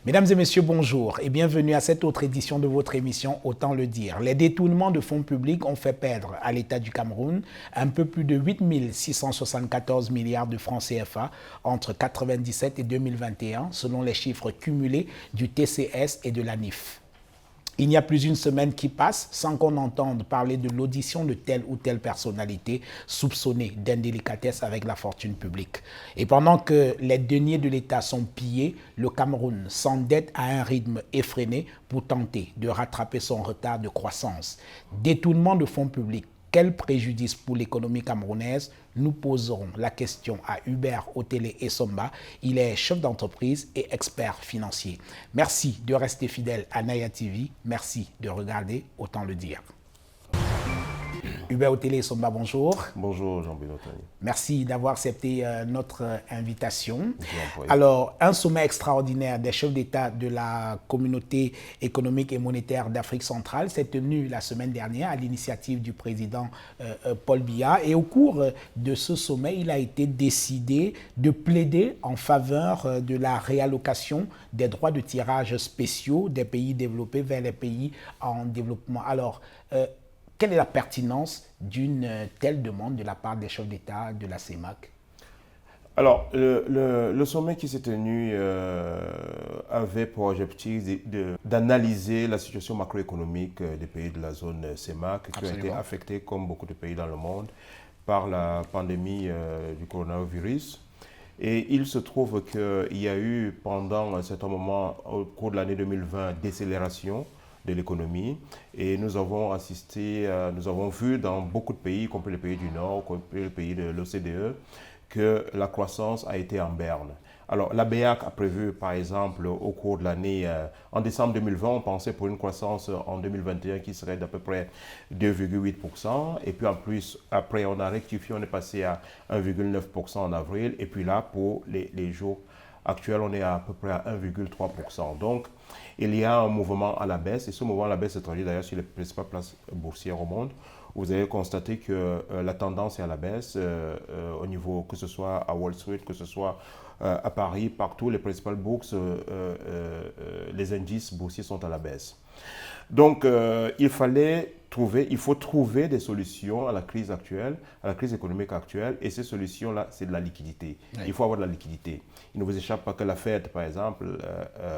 Mesdames et messieurs, bonjour et bienvenue à cette autre édition de votre émission Autant le dire. Les détournements de fonds publics ont fait perdre à l'État du Cameroun un peu plus de 8 674 milliards de francs CFA entre 1997 et 2021, selon les chiffres cumulés du TCS et de l'ANIF. Il n'y a plus une semaine qui passe sans qu'on entende parler de l'audition de telle ou telle personnalité soupçonnée d'indélicatesse avec la fortune publique. Et pendant que les deniers de l'État sont pillés, le Cameroun s'endette à un rythme effréné pour tenter de rattraper son retard de croissance. Détournement de fonds publics. Quel préjudice pour l'économie camerounaise? Nous poserons la question à Hubert Otélé-Essomba. Il est chef d'entreprise et expert financier. Merci de rester fidèle à Naya TV. Merci de regarder Autant le dire. Hubert Otélé-Essomba, bonjour. Bonjour Jean-Benoît. Merci d'avoir accepté notre invitation. Alors, un sommet extraordinaire des chefs d'État de la Communauté économique et monétaire d'Afrique centrale s'est tenu la semaine dernière à l'initiative du président Paul Biya. Et au cours de ce sommet, il a été décidé de plaider en faveur de la réallocation des droits de tirage spéciaux des pays développés vers les pays en développement. Alors, quelle est la pertinence d'une telle demande de la part des chefs d'État de la CEMAC? Alors, le sommet qui s'est tenu avait pour objectif d'analyser la situation macroéconomique des pays de la zone CEMAC qui ont été affectés, comme beaucoup de pays dans le monde, par la pandémie du coronavirus. Et il se trouve qu'il y a eu pendant un certain moment, au cours de l'année 2020, décélération de l'économie, et nous avons vu dans beaucoup de pays, y compris les pays du Nord, y compris les pays de l'OCDE, que la croissance a été en berne. Alors la BEAC a prévu par exemple au cours de l'année, en décembre 2020, on pensait pour une croissance en 2021 qui serait d'à peu près 2,8%, et puis en plus après on a rectifié, on est passé à 1,9% en avril, et puis là pour les jours actuels on est à peu près à 1,3%. Donc il y a un mouvement à la baisse, et ce mouvement à la baisse se traduit d'ailleurs sur les principales places boursières au monde. Vous avez constaté que la tendance est à la baisse au niveau, que ce soit à Wall Street, que ce soit à Paris, partout, les principales bourses, les indices boursiers sont à la baisse. Donc, il faut trouver des solutions à la crise actuelle, à la crise économique actuelle, et ces solutions-là, c'est de la liquidité. Oui. Il faut avoir de la liquidité. Il ne vous échappe pas que la Fed, par exemple,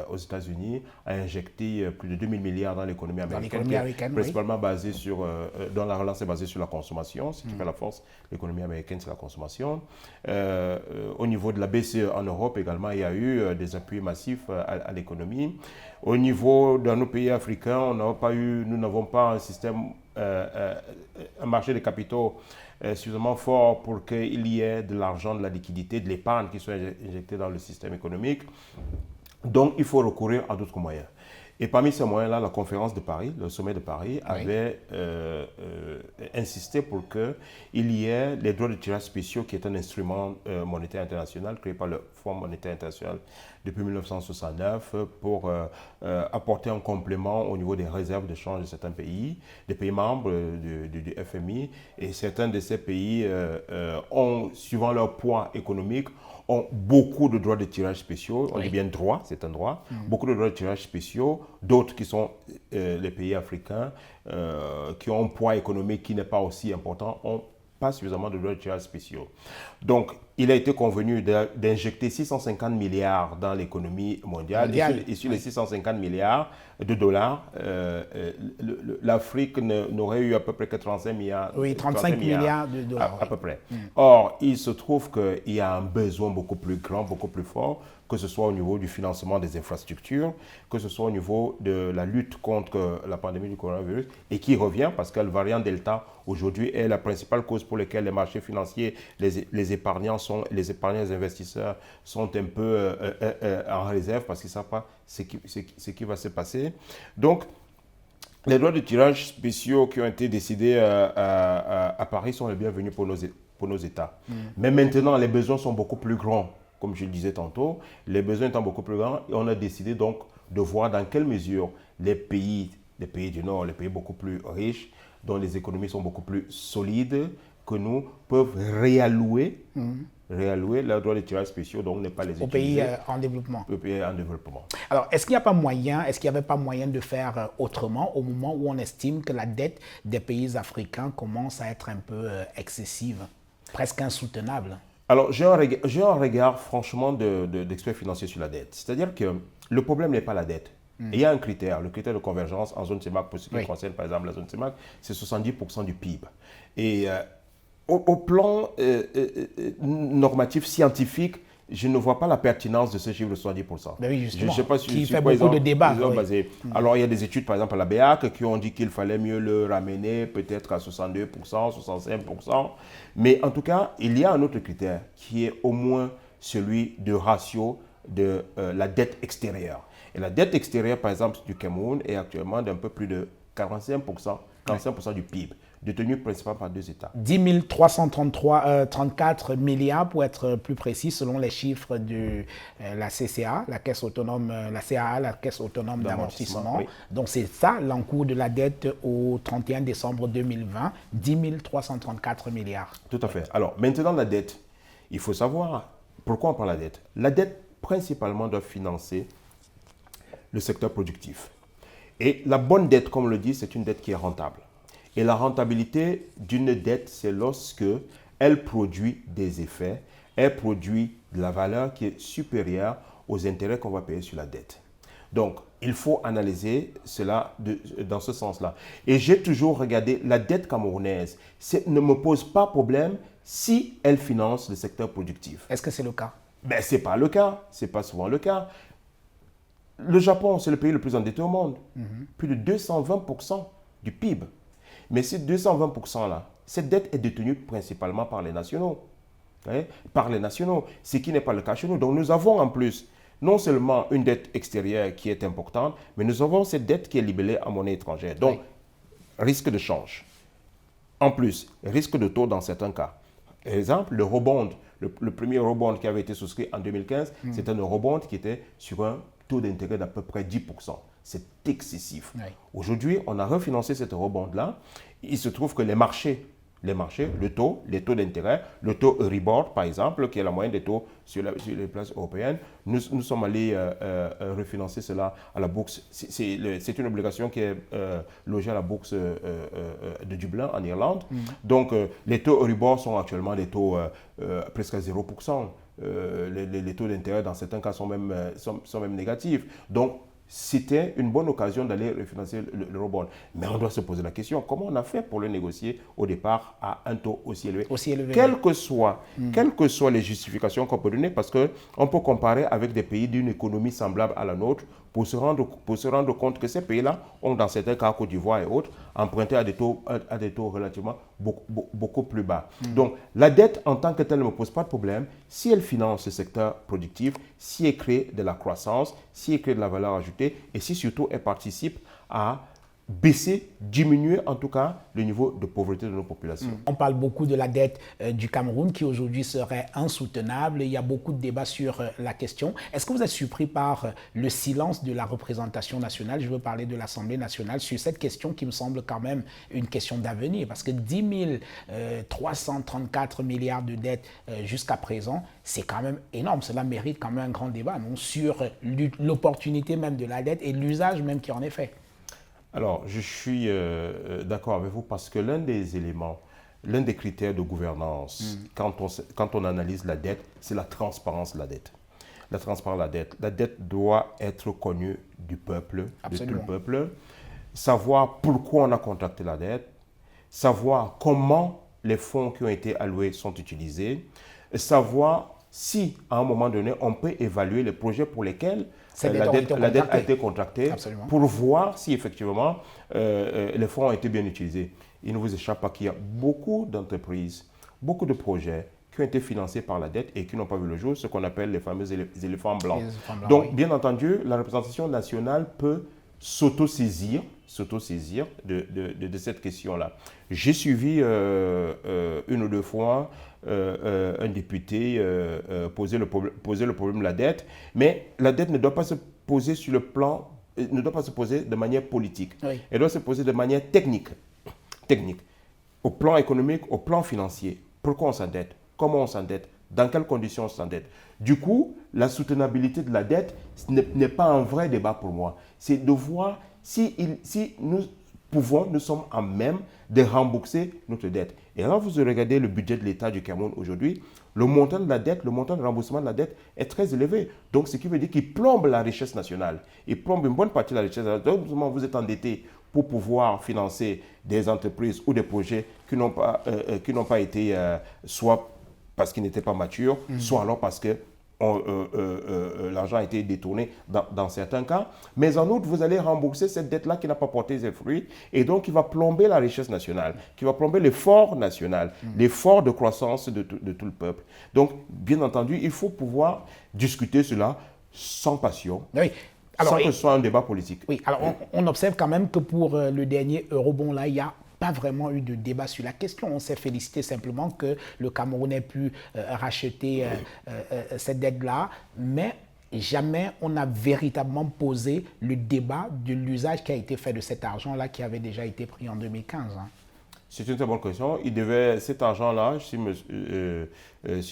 aux États-Unis, a injecté plus de 2000 milliards dans l'économie américaine, principalement basée sur, dont la relance est basée sur la consommation. Ce qui fait la force de l'économie américaine, c'est la consommation. Au niveau de la BCE en Europe également, il y a eu des appuis massifs à l'économie. Au niveau de nos pays africains, nous n'avons pas un système, un marché des capitaux suffisamment fort pour qu'il y ait de l'argent, de la liquidité, de l'épargne qui soit injectée dans le système économique. Donc, il faut recourir à d'autres moyens. Et parmi ces moyens-là, la conférence de Paris, le sommet de Paris, avait insisté pour qu'il y ait les droits de tirage spéciaux, qui est un instrument monétaire international créé par le Fonds monétaire international depuis 1969 pour apporter un complément au niveau des réserves de change de certains pays, des pays membres du FMI. Et certains de ces pays ont, suivant leur poids économique, ont beaucoup de droits de tirage spéciaux. On dit bien droit, c'est un droit. Beaucoup de droits de tirage spéciaux. D'autres qui sont les pays africains qui ont un poids économique qui n'est pas aussi important, ont pas suffisamment de droits de tirage spéciaux. Donc, il a été convenu d'injecter 650 milliards dans l'économie mondiale. Et sur les 650 milliards de dollars, l'Afrique n'aurait eu à peu près que 35 milliards. Oui, 35 milliards de dollars. À peu près. Or, il se trouve qu'il y a un besoin beaucoup plus grand, beaucoup plus fort, que ce soit au niveau du financement des infrastructures, que ce soit au niveau de la lutte contre la pandémie du coronavirus, et qui revient parce que le variant Delta, aujourd'hui, est la principale cause pour laquelle les marchés financiers, les épargnants, les investisseurs sont un peu en réserve parce qu'ils ne savent pas ce qui va se passer. Donc, les droits de tirage spéciaux qui ont été décidés à Paris sont les bienvenus pour nos États. Mais maintenant, les besoins sont beaucoup plus grands. Comme je le disais tantôt, les besoins étant beaucoup plus grands, et on a décidé donc de voir dans quelle mesure les pays du Nord, les pays beaucoup plus riches, dont les économies sont beaucoup plus solides que nous, peuvent réallouer réallouer leurs droits de tirage spéciaux, donc ne pas les utiliser. Aux pays en développement. Aux pays en développement. Alors, est-ce qu'il n'y a pas moyen, est-ce qu'il n'y avait pas moyen de faire autrement au moment où on estime que la dette des pays africains commence à être un peu excessive, presque insoutenable? Alors, j'ai un regard franchement d'expert financier sur la dette. C'est-à-dire que le problème n'est pas la dette. Il y a un critère, le critère de convergence en zone CEMAC, pour ce qui concerne par exemple la zone CEMAC, c'est 70% du PIB. Et au plan normatif, scientifique, je ne vois pas la pertinence de ce chiffre de 70%. Ben oui, justement, je sais pas qui fait beaucoup de débats. Oui. Alors, il y a des études, par exemple, à la BEAC, qui ont dit qu'il fallait mieux le ramener peut-être à 62%, 65%. Mais en tout cas, il y a un autre critère qui est au moins celui de ratio de la dette extérieure. Et la dette extérieure, par exemple, du Cameroun est actuellement d'un peu plus de 45% du PIB, détenu principalement par deux États. 10 334 milliards, pour être plus précis, selon les chiffres de la CCA, la Caisse autonome, la CAA, la Caisse autonome d'amortissement. Oui. Donc c'est ça l'encours de la dette au 31 décembre 2020, 10 334 milliards. Tout à fait. Alors maintenant la dette, il faut savoir pourquoi on prend la dette. La dette principalement doit financer le secteur productif. Et la bonne dette, comme on le dit, c'est une dette qui est rentable. Et la rentabilité d'une dette, c'est lorsque elle produit des effets, elle produit de la valeur qui est supérieure aux intérêts qu'on va payer sur la dette. Donc, il faut analyser cela dans ce sens-là. Et j'ai toujours regardé la dette camerounaise. Ne me pose pas problème si elle finance le secteur productif. Est-ce que c'est le cas? Ben, ce n'est pas le cas. Ce n'est pas souvent le cas. Le Japon, c'est le pays le plus endetté au monde. Plus de 220% du PIB. Mais ces 220%-là, cette dette est détenue principalement par les nationaux. Par les nationaux, ce qui n'est pas le cas chez nous. Donc nous avons en plus non seulement une dette extérieure qui est importante, mais nous avons cette dette qui est libellée en monnaie étrangère. Donc, risque de change. En plus, risque de taux dans certains cas. Par exemple, le eurobond, le premier eurobond qui avait été souscrit en 2015, c'est un eurobond qui était sur un taux d'intérêt d'à peu près 10%. C'est excessif. Oui. Aujourd'hui, on a refinancé cet eurobond-là. Il se trouve que les marchés, les taux d'intérêt, le taux Euribor, par exemple, qui est la moyenne des taux sur les places européennes, nous sommes allés refinancer cela à la bourse. C'est une obligation qui est logée à la bourse de Dublin, en Irlande. Donc, les taux Euribor sont actuellement des taux presque à 0%. Les taux d'intérêt, dans certains cas, sont même négatifs. Donc, c'était une bonne occasion d'aller refinancer l'eurobond. Mais on doit se poser la question, comment on a fait pour le négocier au départ à un taux aussi élevé? Quelles que soient les justifications qu'on peut donner, parce qu'on peut comparer avec des pays d'une économie semblable à la nôtre pour se rendre compte que ces pays-là ont, dans certains cas, Côte d'Ivoire et autres, emprunté à des taux relativement beaucoup plus bas. Donc, la dette en tant que telle ne me pose pas de problème si elle finance le secteur productif, si elle crée de la croissance, si elle crée de la valeur ajoutée et si surtout elle participe à baisser, diminuer en tout cas le niveau de pauvreté de nos populations. On parle beaucoup de la dette du Cameroun qui aujourd'hui serait insoutenable. Il y a beaucoup de débats sur la question. Est-ce que vous êtes surpris par le silence de la représentation nationale? Je veux parler de l'Assemblée nationale sur cette question qui me semble quand même une question d'avenir parce que 10 334 milliards de dettes jusqu'à présent, c'est quand même énorme. Cela mérite quand même un grand débat non, sur l'opportunité même de la dette et l'usage même qui en est fait. Alors, je suis d'accord avec vous parce que l'un des critères de gouvernance, quand on analyse la dette, c'est la transparence de la dette. La transparence de la dette. La dette doit être connue du peuple, Absolument. De tout le peuple. Savoir pourquoi on a contracté la dette, savoir comment les fonds qui ont été alloués sont utilisés, savoir si, à un moment donné, on peut évaluer les projets pour lesquels la dette a été contractée Absolument. Pour voir si, effectivement, les fonds ont été bien utilisés. Il ne vous échappe pas qu'il y a beaucoup d'entreprises, beaucoup de projets qui ont été financés par la dette et qui n'ont pas vu le jour, ce qu'on appelle les fameux éléphants blancs. Donc, oui. Bien entendu, la représentation nationale peut s'auto-saisir de cette question-là. J'ai suivi une ou deux fois un député poser le problème de la dette, mais la dette ne doit pas se poser sur le plan, ne doit pas se poser de manière politique. Oui. Elle doit se poser de manière technique. Au plan économique, au plan financier. Pourquoi on s'endette? Comment on s'endette? Dans quelles conditions on s'endette? Du coup, la soutenabilité de la dette n'est pas un vrai débat pour moi. C'est de voir si nous sommes en même de rembourser notre dette. Et là, vous regardez le budget de l'État du Cameroun aujourd'hui, le montant de la dette, le montant de remboursement de la dette est très élevé. Donc, ce qui veut dire qu'il plombe la richesse nationale. Il plombe une bonne partie de la richesse nationale. Donc, vous êtes endetté pour pouvoir financer des entreprises ou des projets qui n'ont pas été, soit parce qu'ils n'étaient pas matures, soit alors parce que l'argent a été détourné dans certains cas. Mais en outre, vous allez rembourser cette dette-là qui n'a pas porté ses fruits et donc qui va plomber la richesse nationale, qui va plomber l'effort national, l'effort de croissance de tout le peuple. Donc, bien entendu, il faut pouvoir discuter cela sans passion. Oui. Alors, sans que ce soit un débat politique. Oui, alors on observe quand même que pour le dernier eurobond, là, il n'y a pas vraiment eu de débat sur la question. On s'est félicité simplement que le Cameroun ait pu racheter cette dette-là, mais jamais on n'a véritablement posé le débat de l'usage qui a été fait de cet argent-là qui avait déjà été pris en 2015. Hein. C'est une très bonne question. Cet argent-là, si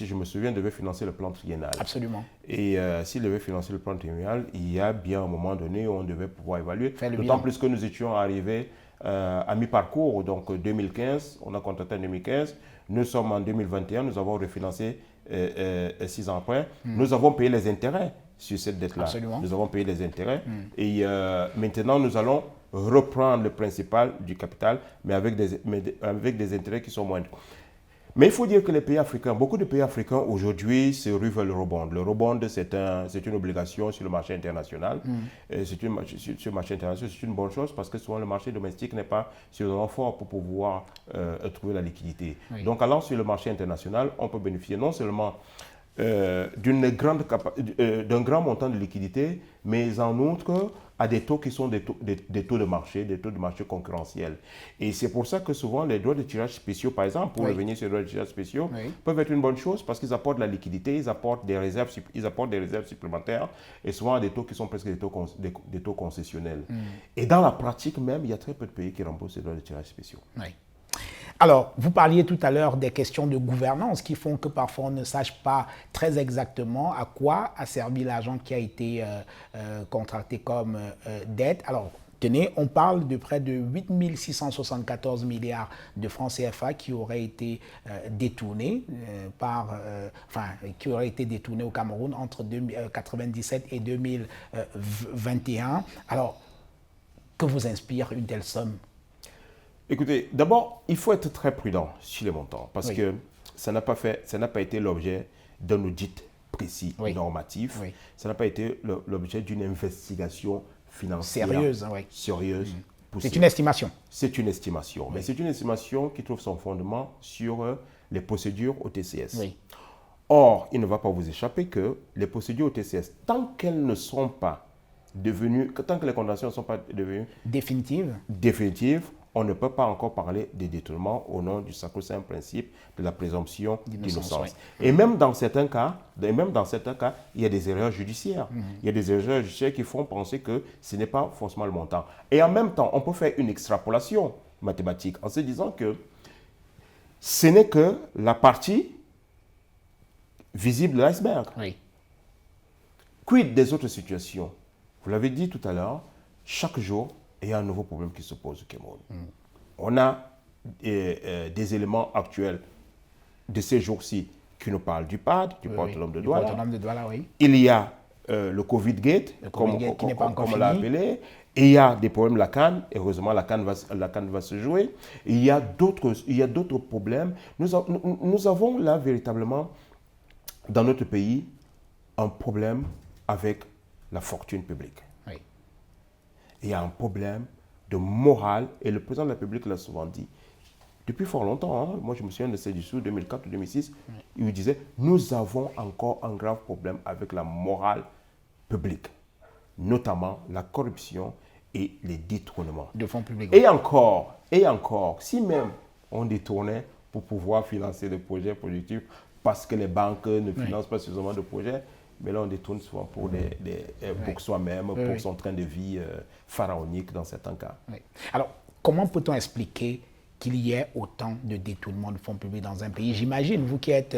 je me souviens, devait financer le plan triennal. Absolument. Et s'il devait financer le plan triennal, il y a bien un moment donné où on devait pouvoir évaluer. D'autant bilan. plus que nous étions arrivés à mi-parcours, donc 2015, on a contracté en 2015. Nous sommes en 2021, nous avons refinancé 6 ans après. Nous avons payé les intérêts sur cette dette-là. Absolument. Nous avons payé les intérêts. Et maintenant, nous allons reprendre le principal du capital, mais avec des intérêts qui sont moindres. Mais il faut dire que les pays africains, beaucoup de pays africains aujourd'hui se ruent vers le rebond. Le rebond, c'est une obligation sur le marché international. Sur le marché international, c'est une bonne chose parce que souvent le marché domestique n'est pas suffisamment fort pour pouvoir trouver la liquidité. Oui. Donc, allant sur le marché international, on peut bénéficier non seulement d'un grand montant de liquidité, mais en outre à des taux qui sont des taux de marché concurrentiels. Et c'est pour ça que souvent les droits de tirage spéciaux, par exemple, pour revenir sur les droits de tirage spéciaux, peuvent être une bonne chose parce qu'ils apportent de la liquidité, ils apportent des réserves supplémentaires et souvent à des taux qui sont presque des taux concessionnels. Et dans la pratique même, il y a très peu de pays qui remboursent ces droits de tirage spéciaux. Oui. Alors, vous parliez tout à l'heure des questions de gouvernance qui font que parfois on ne sache pas très exactement à quoi a servi l'argent qui a été contracté comme dette. Alors, tenez, on parle de près de 8 674 milliards de francs CFA qui auraient été détournés qui auraient été détournés au Cameroun entre 1997 et 2021. Alors, que vous inspire une telle somme ? Écoutez, d'abord, il faut être très prudent sur les montants parce que ça n'a pas été l'objet d'un audit précis et normatif. Oui. Ça n'a pas été l'objet d'une investigation financière sérieuse. C'est une estimation. C'est une estimation, mais c'est une estimation qui trouve son fondement sur les procédures au TCS. Oui. Or, il ne va pas vous échapper que les procédures au TCS, tant que les condamnations ne sont pas devenues définitives, on ne peut pas encore parler de détournement au nom du sacro-saint principe de la présomption d'innocence. Oui. Et même dans certains cas, il y a des erreurs judiciaires. Il y a des erreurs judiciaires qui font penser que ce n'est pas forcément le montant. Et en même temps, on peut faire une extrapolation mathématique en se disant que ce n'est que la partie visible de l'iceberg. Oui. Quid des autres situations? Vous l'avez dit tout à l'heure, chaque jour, il y a un nouveau problème qui se pose au Cameroun. On a des éléments actuels de ces jours-ci qui nous parlent du PAD, du port autonome de Douala. Il y a le Covid-Gate, comme on l'a appelé. Et il y a des problèmes la CAN. Heureusement, la CAN va se jouer. Et il y a d'autres problèmes. Nous avons là véritablement, dans notre pays, un problème avec la fortune publique. Il y a un problème de morale, et le président de la République l'a souvent dit. Depuis fort longtemps, moi je me souviens de ces discours 2004 ou 2006, il disait « Nous avons encore un grave problème avec la morale publique, notamment la corruption et les détournements. » De fonds publics. Et encore, si même on détournait pour pouvoir financer des projets productifs parce que les banques ne financent pas suffisamment de projets, mais là, on détourne souvent pour soi-même, pour son train de vie pharaonique dans certains cas. Oui. Alors, comment peut-on expliquer qu'il y ait autant de détournement de fonds publics dans un pays? J'imagine, vous qui êtes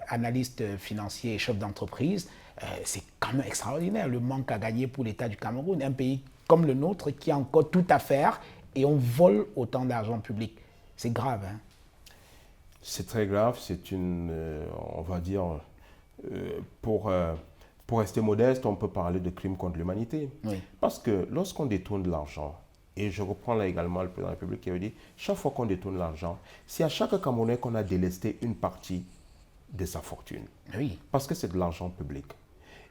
analyste financier et chef d'entreprise, c'est quand même extraordinaire le manque à gagner pour l'État du Cameroun, un pays comme le nôtre qui a encore tout à faire et on vole autant d'argent public. C'est grave, hein? C'est très grave, c'est une, on va dire, pour rester modeste, on peut parler de crime contre l'humanité. Oui. Parce que lorsqu'on détourne de l'argent, et je reprends là également le président de la République qui avait dit, chaque fois qu'on détourne l'argent, c'est à chaque Camerounais qu'on a délesté une partie de sa fortune. Oui. Parce que c'est de l'argent public.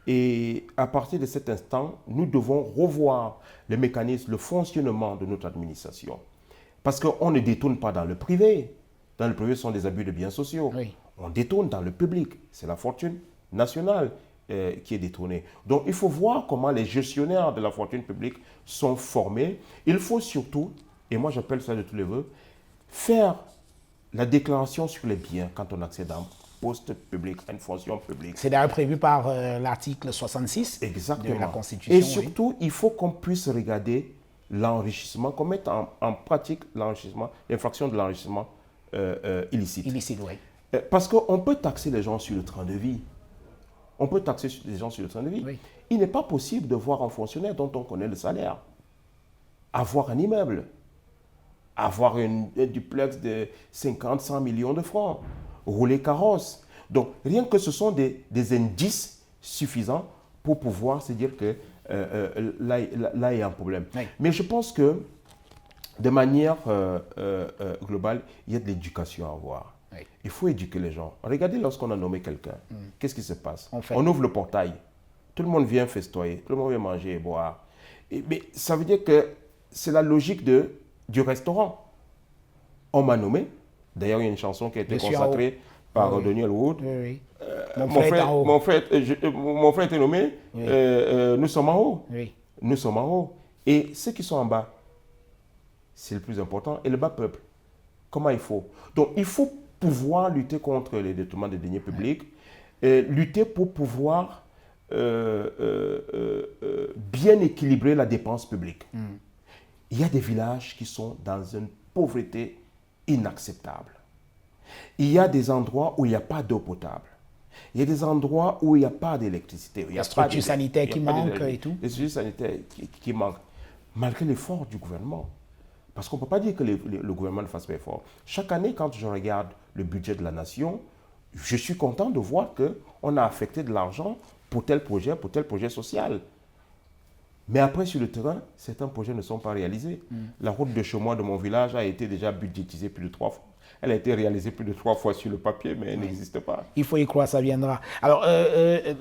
Et à partir de cet instant, nous devons revoir le mécanisme, le fonctionnement de notre administration. Parce qu'on ne détourne pas dans le privé. Dans le privé, ce sont des abus de biens sociaux. Oui. On détourne dans le public. C'est la fortune nationale qui est détournée. Donc, il faut voir comment les gestionnaires de la fortune publique sont formés. Il faut surtout, et moi j'appelle ça de tous les vœux, faire la déclaration sur les biens quand on accède à un poste public, à une fonction publique. C'est d'ailleurs prévu par l'article 66 Exactement. de la Constitution. Et surtout, il faut qu'on puisse regarder l'enrichissement, qu'on mette en pratique l'enrichissement, l'infraction de l'enrichissement illicite. Illicite, oui. Parce qu'on peut taxer les gens sur le train de vie. On peut taxer les gens sur le train de vie. Oui. Il n'est pas possible de voir un fonctionnaire dont on connaît le salaire avoir un immeuble, avoir un duplex de 50, 100 millions de francs, rouler carrosse. Donc, rien que ce sont des indices suffisants pour pouvoir se dire que là, il y a un problème. Oui. Mais je pense que, de manière globale, il y a de l'éducation à avoir. Oui. Il faut éduquer les gens. Regardez lorsqu'on a nommé quelqu'un, qu'est-ce qui se passe? On ouvre le portail, tout le monde vient festoyer, tout le monde vient manger et boire. Mais ça veut dire que c'est la logique du restaurant. On m'a nommé, d'ailleurs il y a une chanson qui a été consacrée par Daniel Wood. Oui, oui. Mon frère était nommé, oui. Nous sommes en haut. Oui. Nous sommes en haut. Et ceux qui sont en bas, c'est le plus important. Et le bas peuple, comment il faut? Donc il faut pouvoir lutter contre les détournements des deniers publics, lutter pour pouvoir bien équilibrer la dépense publique. Il y a des villages qui sont dans une pauvreté inacceptable. Il y a des endroits où il n'y a pas d'eau potable. Il y a des endroits où il n'y a pas d'électricité. Il y a la structure sanitaire qui manque et tout. Les structures sanitaires qui manquent, malgré l'effort du gouvernement. Parce qu'on ne peut pas dire que le gouvernement ne fasse pas effort. Chaque année, quand je regarde le budget de la nation, je suis content de voir qu'on a affecté de l'argent pour tel projet social. Mais après, sur le terrain, certains projets ne sont pas réalisés. La route de chez moi, de mon village, a été déjà budgétisée plus de 3 fois. Elle a été réalisée plus de 3 fois sur le papier, mais elle n'existe pas. Il faut y croire, ça viendra. Alors,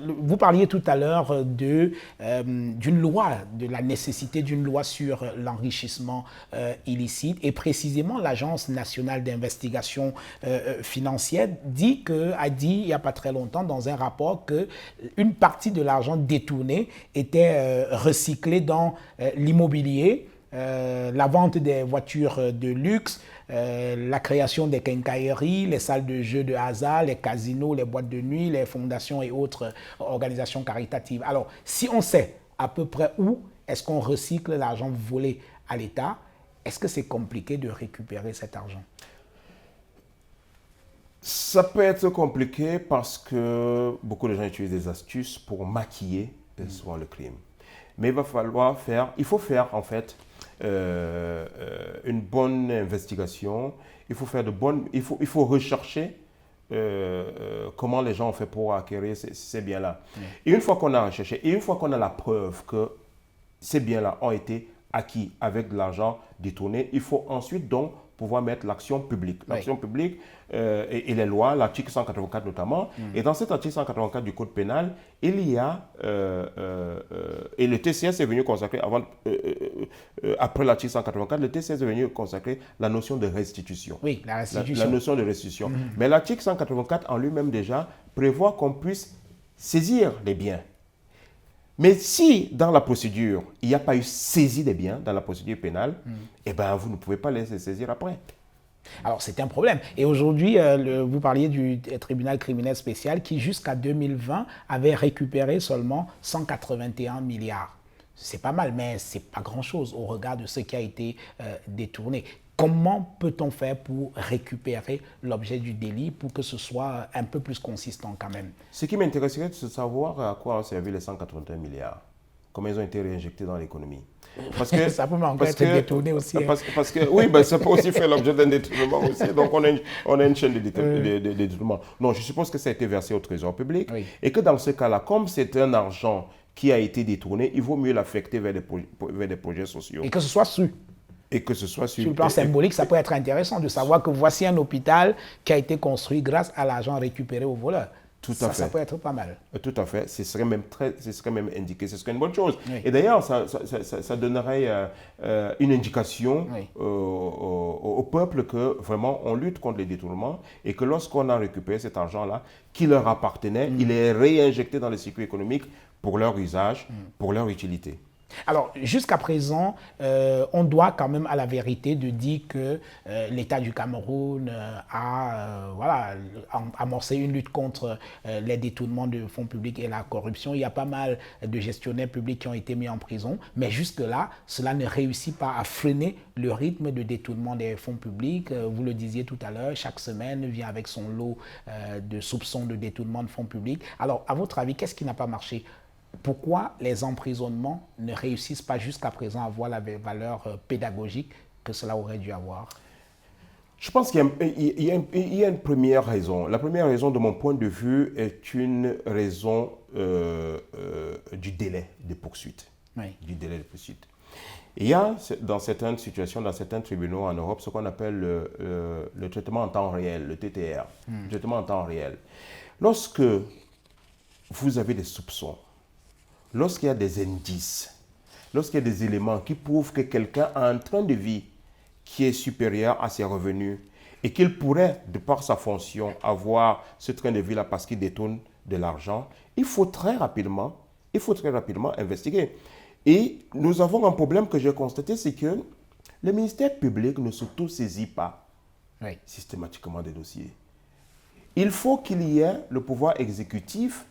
vous parliez tout à l'heure d'une loi, de la nécessité d'une loi sur l'enrichissement illicite. Et précisément, l'Agence nationale d'investigation financière a dit il n'y a pas très longtemps dans un rapport qu'une partie de l'argent détourné était recyclé dans l'immobilier, la vente des voitures de luxe, la création des quincailleries, les salles de jeux de hasard, les casinos, les boîtes de nuit, les fondations et autres organisations caritatives. Alors, si on sait à peu près où est-ce qu'on recycle l'argent volé à l'État, est-ce que c'est compliqué de récupérer cet argent? Ça peut être compliqué parce que beaucoup de gens utilisent des astuces pour maquiller souvent le crime. Mais il faut faire en fait une bonne investigation. Il faut rechercher comment les gens ont fait pour acquérir ces biens-là. Et une fois qu'on a recherché, et une fois qu'on a la preuve que ces biens-là ont été acquis avec de l'argent détourné, il faut ensuite donc pouvoir mettre l'action publique. L'action publique et les lois, l'article 184 notamment. Et dans cet article 184 du Code pénal, il y a, et le TCS est venu consacrer, après l'article 184, le TCS est venu consacrer la notion de restitution. Oui, la restitution. La notion de restitution. Mais l'article 184 en lui-même déjà prévoit qu'on puisse saisir les biens. Mais si, dans la procédure, il n'y a pas eu saisie des biens, dans la procédure pénale, eh ben, vous ne pouvez pas les saisir après. Alors, c'est un problème. Et aujourd'hui, vous parliez du tribunal criminel spécial qui, jusqu'à 2020, avait récupéré seulement 181 milliards. C'est pas mal, mais ce n'est pas grand-chose au regard de ce qui a été détourné. Comment peut-on faire pour récupérer l'objet du délit pour que ce soit un peu plus consistant quand même? Ce qui m'intéresserait, c'est de savoir à quoi ont servi les 181 milliards. Comment ils ont été réinjectés dans l'économie. Parce que ça peut encore être détourné aussi. Parce que oui, ben, ça peut aussi faire l'objet d'un détournement aussi. Donc on a une chaîne de détournement. Non, je suppose que ça a été versé au trésor public. Oui. Et que dans ce cas-là, comme c'est un argent qui a été détourné, il vaut mieux l'affecter vers des projets sociaux. Et que ce soit su. Et que ce soit sur le plan symbolique, ça peut être intéressant de savoir que voici un hôpital qui a été construit grâce à l'argent récupéré aux voleurs. Tout à fait. Ça peut être pas mal. Tout à fait. Ce serait même indiqué. Ce serait une bonne chose. Oui. Et d'ailleurs, ça donnerait une indication oui. au peuple que vraiment on lutte contre les détournements et que lorsqu'on a récupéré cet argent-là qui leur appartenait, il est réinjecté dans le circuit économique pour leur usage, pour leur utilité. Alors, jusqu'à présent, on doit quand même à la vérité de dire que l'État du Cameroun a amorcé une lutte contre les détournements de fonds publics et la corruption. Il y a pas mal de gestionnaires publics qui ont été mis en prison, mais jusque-là, cela ne réussit pas à freiner le rythme de détournement des fonds publics. Vous le disiez tout à l'heure, chaque semaine vient avec son lot de soupçons de détournement de fonds publics. Alors, à votre avis, qu'est-ce qui n'a pas marché ? Pourquoi les emprisonnements ne réussissent pas jusqu'à présent à avoir la valeur pédagogique que cela aurait dû avoir? Je pense qu'il y a une première raison. La première raison, de mon point de vue, est une raison du délai de poursuite. Oui. Du délai de poursuite. Il y a dans certaines situations, dans certains tribunaux en Europe, ce qu'on appelle le traitement en temps réel, le TTR, le traitement en temps réel. Lorsque vous avez des soupçons, lorsqu'il y a des indices, lorsqu'il y a des éléments qui prouvent que quelqu'un a un train de vie qui est supérieur à ses revenus et qu'il pourrait, de par sa fonction, avoir ce train de vie-là parce qu'il détourne de l'argent, il faut très rapidement investiguer. Et nous avons un problème que j'ai constaté, c'est que le ministère public ne s'auto-saisit pas systématiquement des dossiers. Il faut qu'il y ait le pouvoir exécutif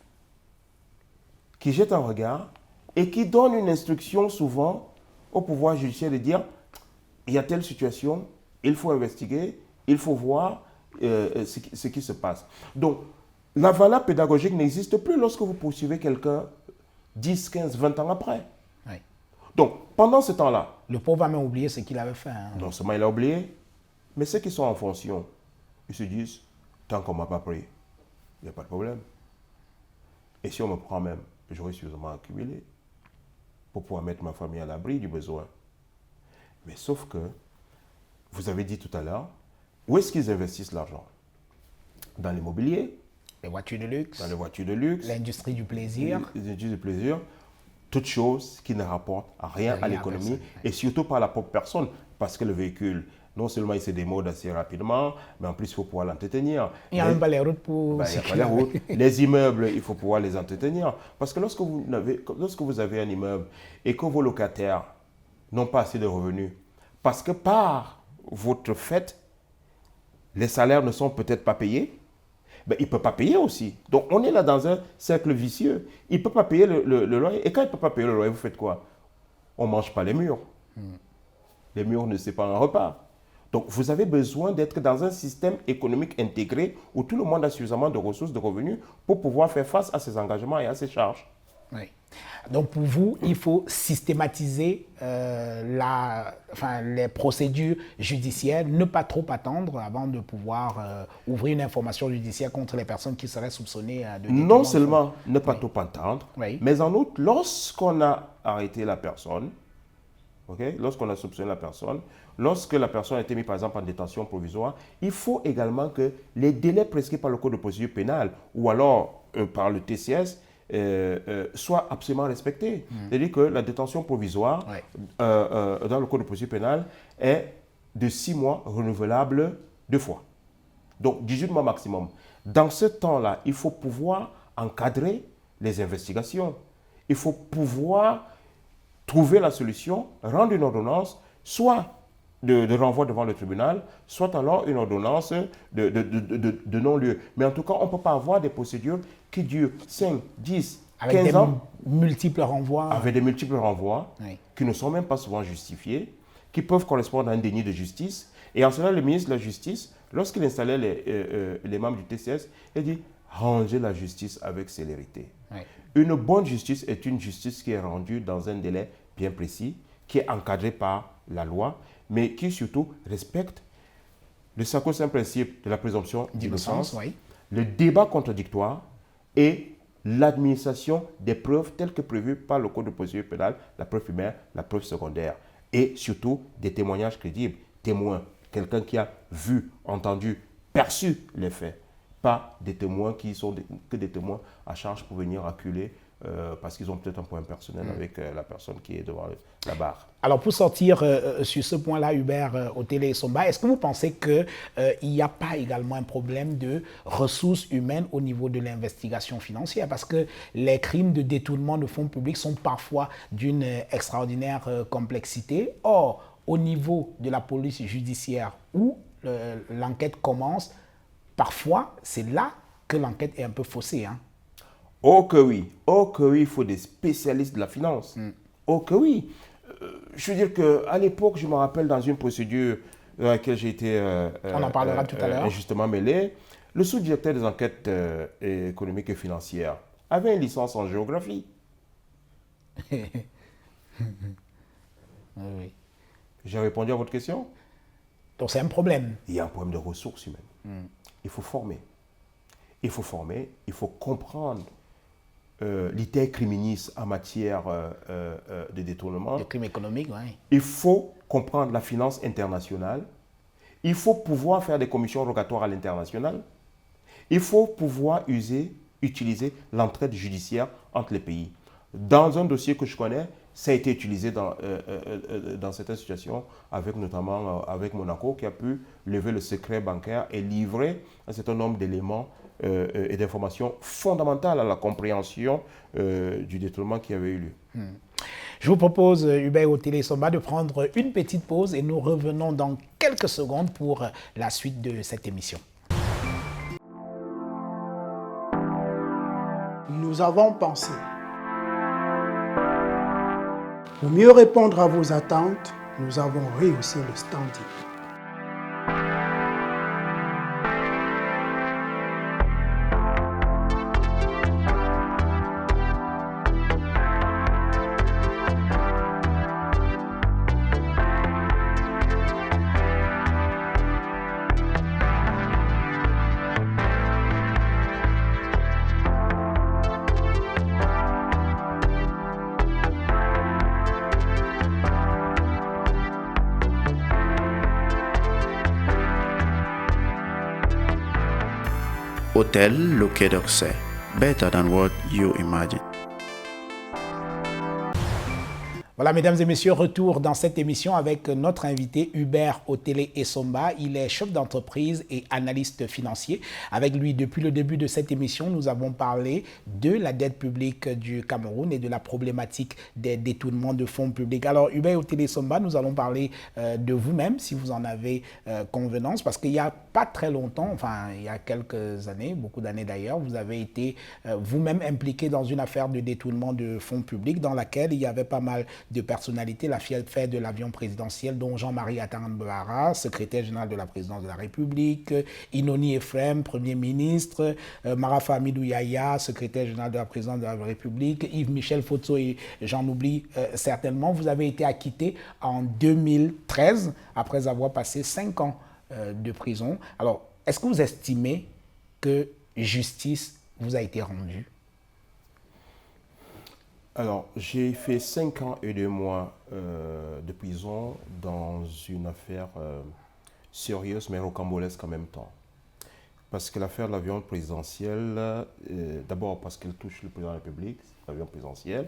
qui jette un regard et qui donne une instruction souvent au pouvoir judiciaire de dire il y a telle situation, il faut investiguer, il faut voir ce qui se passe. Donc, la valeur pédagogique n'existe plus lorsque vous poursuivez quelqu'un 10, 15, 20 ans après. Oui. Donc, pendant ce temps-là... Le pauvre a même oublié ce qu'il avait fait. Non seulement il a oublié, mais ceux qui sont en fonction, ils se disent, tant qu'on ne m'a pas pris, il n'y a pas de problème. Et si on me prend même, j'aurai suffisamment accumulé pour pouvoir mettre ma famille à l'abri du besoin. Mais sauf que, vous avez dit tout à l'heure, où est-ce qu'ils investissent l'argent? Dans l'immobilier, les voitures de luxe, dans les voitures de luxe, l'industrie du plaisir. L'industrie du plaisir, toutes choses qui ne rapportent rien à l'économie et surtout pas à la propre personne, parce que le véhicule, non seulement il se démode assez rapidement, mais en plus il faut pouvoir l'entretenir. Il n'y a même pas les routes pour... il n'y a pas les routes. Les immeubles, il faut pouvoir les entretenir. Parce que lorsque vous avez un immeuble et que vos locataires n'ont pas assez de revenus, parce que par votre fait, les salaires ne sont peut-être pas payés, ben, il ne peut pas payer aussi. Donc on est là dans un cercle vicieux. Il ne peut pas payer le loyer. Et quand il ne peut pas payer le loyer, vous faites quoi? On ne mange pas les murs. Les murs ne séparent un repas. Donc, vous avez besoin d'être dans un système économique intégré où tout le monde a suffisamment de ressources, de revenus pour pouvoir faire face à ses engagements et à ses charges. Oui. Donc, pour vous, il faut systématiser les procédures judiciaires, ne pas trop attendre avant de pouvoir ouvrir une information judiciaire contre les personnes qui seraient soupçonnées de détournement. Non seulement ne pas trop attendre, mais en outre, lorsqu'on a arrêté la personne, lorsqu'on a soupçonné la personne, lorsque la personne a été mise par exemple en détention provisoire, il faut également que les délais prescrits par le Code de procédure pénale ou alors par le TCS soient absolument respectés. C'est-à-dire que la détention provisoire dans le Code de procédure pénale est de 6 mois renouvelable 2 fois. Donc 18 mois maximum. Dans ce temps-là, il faut pouvoir encadrer les investigations. Il faut pouvoir trouver la solution, rendre une ordonnance, soit de renvoi devant le tribunal, soit alors une ordonnance de non-lieu. Mais en tout cas, on ne peut pas avoir des procédures qui durent 5, 10, 15 ans. Multiples renvois. Avec des multiples renvois qui ne sont même pas souvent justifiés, qui peuvent correspondre à un déni de justice. Et en cela, le ministre de la Justice, lorsqu'il installait les membres du TCS, il dit « Rangez la justice avec célérité ». Une bonne justice est une justice qui est rendue dans un délai bien précis, qui est encadrée par la loi, mais qui surtout respecte le sacro-saint principe de la présomption d'innocence, le débat contradictoire et l'administration des preuves telles que prévues par le Code de procédure pénale, la preuve primaire, la preuve secondaire, et surtout des témoignages crédibles, témoins, quelqu'un qui a vu, entendu, perçu les faits, pas des témoins qui sont que des témoins à charge pour venir acculer parce qu'ils ont peut-être un point personnel avec la personne qui est devant la barre. Alors pour sortir sur ce point-là, Hubert Otele-Essomba, est-ce que vous pensez qu'il n'y a pas également un problème de ressources humaines au niveau de l'investigation financière? Parce que les crimes de détournement de fonds publics sont parfois d'une extraordinaire complexité. Or, au niveau de la police judiciaire où l'enquête commence, parfois c'est là que l'enquête est un peu faussée, hein? Oh que oui, il faut des spécialistes de la finance. Oh que oui. Je veux dire qu'à l'époque, je me rappelle dans une procédure dans laquelle j'ai été on en parlera tout à l'heure, injustement mêlé, le sous-directeur des enquêtes économiques et financières avait une licence en géographie. Oui. J'ai répondu à votre question? Donc c'est un problème. Il y a un problème de ressources humaines. Il faut former. Il faut former, il faut comprendre l'iter criminis en matière de détournement. De crimes économiques, oui. Il faut comprendre la finance internationale. Il faut pouvoir faire des commissions rogatoires à l'international. Il faut pouvoir utiliser l'entraide judiciaire entre les pays. Dans un dossier que je connais, ça a été utilisé dans certaines situations, notamment avec Monaco, qui a pu lever le secret bancaire et livrer un certain nombre d'éléments et d'informations fondamentales à la compréhension du détournement qui avait eu lieu. Je vous propose, Hubert Otele-Essomba, de prendre une petite pause et nous revenons dans quelques secondes pour la suite de cette émission. Nous avons pensé. Pour mieux répondre à vos attentes, nous avons rehaussé le standing. Hotel Le Quai d'Orsay, better than what you imagine. Voilà, mesdames et messieurs, retour dans cette émission avec notre invité Hubert Otele-Essomba. Il est chef d'entreprise et analyste financier. Avec lui, depuis le début de cette émission, nous avons parlé de la dette publique du Cameroun et de la problématique des détournements de fonds publics. Alors, Hubert Otele-Essomba, nous allons parler de vous-même, si vous en avez convenance, parce qu'il n'y a pas très longtemps, enfin, il y a quelques années, beaucoup d'années d'ailleurs, vous avez été vous-même impliqué dans une affaire de détournement de fonds publics dans laquelle il y avait pas mal de personnalités, la fête de l'avion présidentiel, dont Jean-Marie Atangara, secrétaire général de la présidence de la République, Inoni Ephraim, Premier ministre, Marafa Amidou Yaya, secrétaire général de la présidence de la République, Yves-Michel Fotso et j'en oublie certainement. Vous avez été acquitté en 2013 après avoir passé 5 ans de prison. Alors, est-ce que vous estimez que justice vous a été rendue? Alors, j'ai fait 5 ans et 2 mois de prison dans une affaire sérieuse mais rocambolesque en même temps. Parce que l'affaire de l'avion présidentiel, d'abord parce qu'elle touche le président de la République, l'avion présidentiel,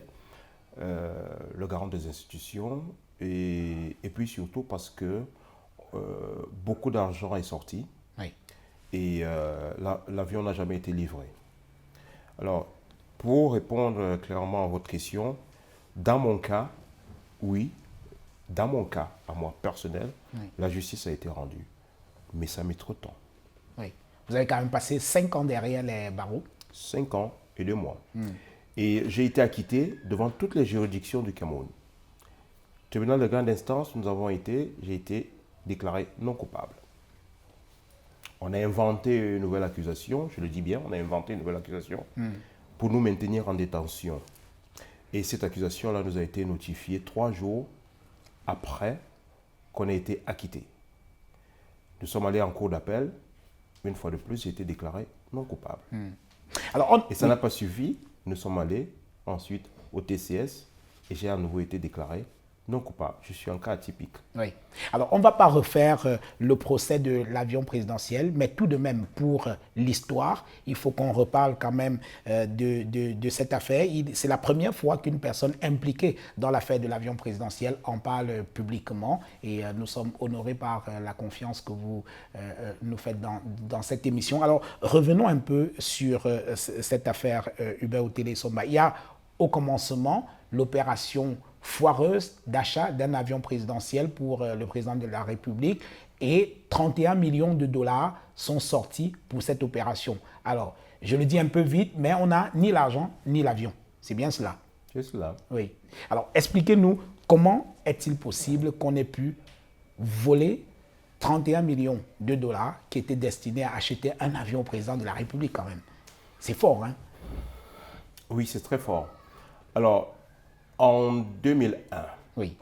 le garant des institutions, et puis surtout parce que beaucoup d'argent est sorti, oui. Et l'avion n'a jamais été livré. Alors, pour répondre clairement à votre question, dans mon cas, oui, dans mon cas, à moi personnel, oui, la justice a été rendue. Mais ça met trop de temps. Oui. Vous avez quand même passé 5 ans derrière les barreaux. 5 ans et 2 mois. Et j'ai été acquitté devant toutes les juridictions du Cameroun. Tribunal de grande instance, j'ai été déclaré non coupable. On a inventé une nouvelle accusation, je le dis bien, on a inventé une nouvelle accusation pour nous maintenir en détention. Et cette accusation-là nous a été notifiée 3 jours après qu'on ait été acquitté. Nous sommes allés en cour d'appel. Une fois de plus, j'ai été déclaré non coupable. Et ça n'a pas suffi. Nous sommes allés ensuite au TCS et j'ai à nouveau été déclaré non coupable. Je suis un cas atypique. Oui. Alors, on ne va pas refaire le procès de l'avion présidentiel, mais tout de même, pour l'histoire, il faut qu'on reparle quand même de cette affaire. C'est la première fois qu'une personne impliquée dans l'affaire de l'avion présidentiel en parle publiquement et nous sommes honorés par la confiance que vous nous faites dans cette émission. Alors, revenons un peu sur cette affaire Hubert Otele-Somba. Il y a au commencement l'opération foireuse d'achat d'un avion présidentiel pour le président de la République et 31 millions de dollars sont sortis pour cette opération. Alors, je le dis un peu vite, mais on n'a ni l'argent ni l'avion. C'est bien cela? C'est cela. Oui. Alors, expliquez-nous comment est-il possible qu'on ait pu voler 31 millions de dollars qui étaient destinés à acheter un avion au président de la République quand même. C'est fort, hein? Oui, c'est très fort. Alors, en 2001, oui.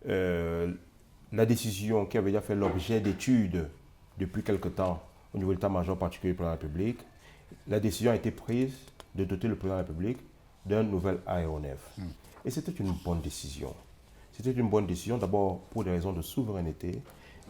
La décision qui avait déjà fait l'objet d'études depuis quelque temps au niveau de l'état-major particulier du président de la République, la décision a été prise de doter le président de la République d'un nouvel aéronef. Et c'était une bonne décision. C'était une bonne décision d'abord pour des raisons de souveraineté,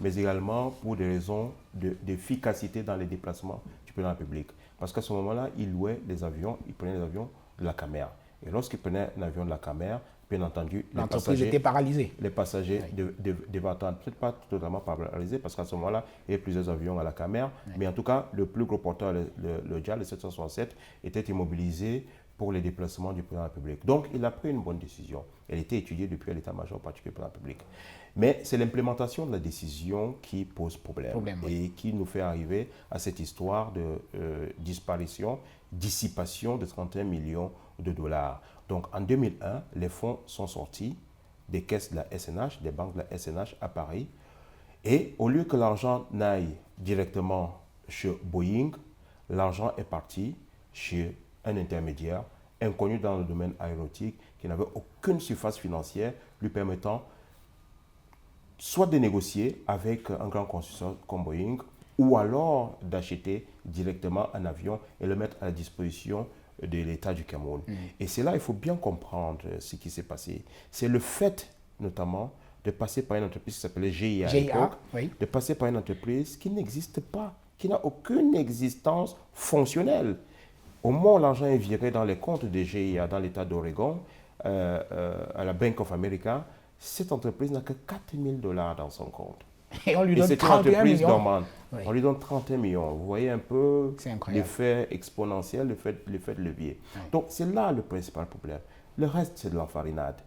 mais également pour des raisons d'efficacité dans les déplacements du président de la République. Parce qu'à ce moment-là, il louait les avions, il prenait les avions de la CAMER. Et lorsqu'il prenait un avion de la CAMER, bien entendu, l'entreprise était paralysée. Les passagers devaient attendre, peut-être pas totalement paralysés, parce qu'à ce moment-là, il y avait plusieurs avions à la CAMER, mais en tout cas, le plus gros porteur, le JAL, le 767, était immobilisé pour les déplacements du président de la République. Donc, il a pris une bonne décision. Elle était étudiée depuis l'état-major particulier de la République. Mais c'est l'implémentation de la décision qui pose problème et qui nous fait arriver à cette histoire de disparition, dissipation de 31 millions de dollars. Donc, en 2001, les fonds sont sortis des caisses de la SNH, des banques de la SNH à Paris. Et au lieu que l'argent n'aille directement chez Boeing, l'argent est parti chez un intermédiaire inconnu dans le domaine aéronautique qui n'avait aucune surface financière lui permettant soit de négocier avec un grand constructeur comme Boeing ou alors d'acheter directement un avion et le mettre à la disposition de l'État du Cameroun. Et c'est là, il faut bien comprendre ce qui s'est passé. C'est le fait, notamment, de passer par une entreprise qui s'appelait GIA à l'époque, de passer par une entreprise qui n'existe pas, qui n'a aucune existence fonctionnelle. Au moment où l'argent est viré dans les comptes de GIA dans l'État d'Oregon, à la Bank of America, cette entreprise n'a que 4 000 dollars dans son compte. Et on lui donne 31 millions. On lui donne 31 millions. Vous voyez un peu l'effet exponentiel, l'effet de levier. Donc, c'est là le principal problème. Le reste, c'est de l'enfarinade.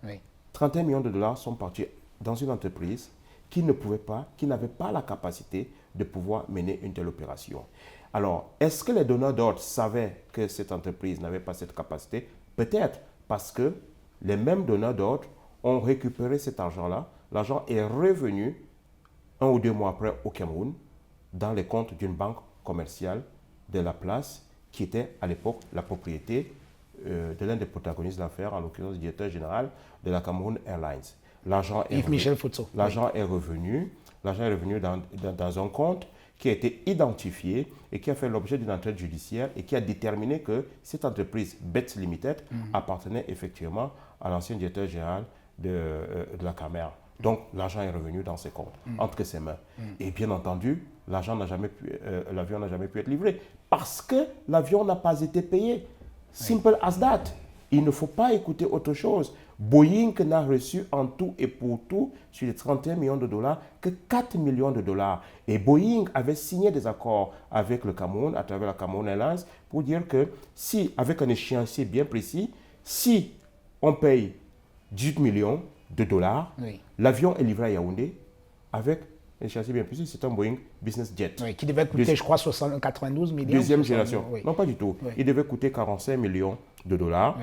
31 millions de dollars sont partis dans une entreprise qui ne pouvait pas, qui n'avait pas la capacité de pouvoir mener une telle opération. Alors, est-ce que les donneurs d'ordre savaient que cette entreprise n'avait pas cette capacité? Peut-être, parce que les mêmes donneurs d'ordre ont récupéré cet argent-là. L'argent est revenu 1 ou 2 mois après au Cameroun dans les comptes d'une banque commerciale de la place qui était à l'époque la propriété de l'un des protagonistes de l'affaire, en l'occurrence le directeur général de la Cameroun Airlines. L'argent est revenu dans un compte qui a été identifié et qui a fait l'objet d'une enquête judiciaire et qui a déterminé que cette entreprise BETS Limited appartenait effectivement à l'ancien directeur général de la CAMER. Donc, l'argent est revenu dans ses comptes, entre ses mains. Et bien entendu, l'avion n'a jamais pu être livré parce que l'avion n'a pas été payé. Simple as that. Il ne faut pas écouter autre chose. Boeing n'a reçu en tout et pour tout, sur les 31 millions de dollars, que 4 millions de dollars. Et Boeing avait signé des accords avec le Cameroun, à travers la Cameroun Airlines, pour dire que si, avec un échéancier bien précis, si on paye 18 millions de dollars, l'avion est livré à Yaoundé avec un échéancier bien précis, c'est un Boeing Business Jet. Qui devait coûter, je crois, 92 millions. Deuxième génération. Non, pas du tout. Il devait coûter 45 millions de dollars.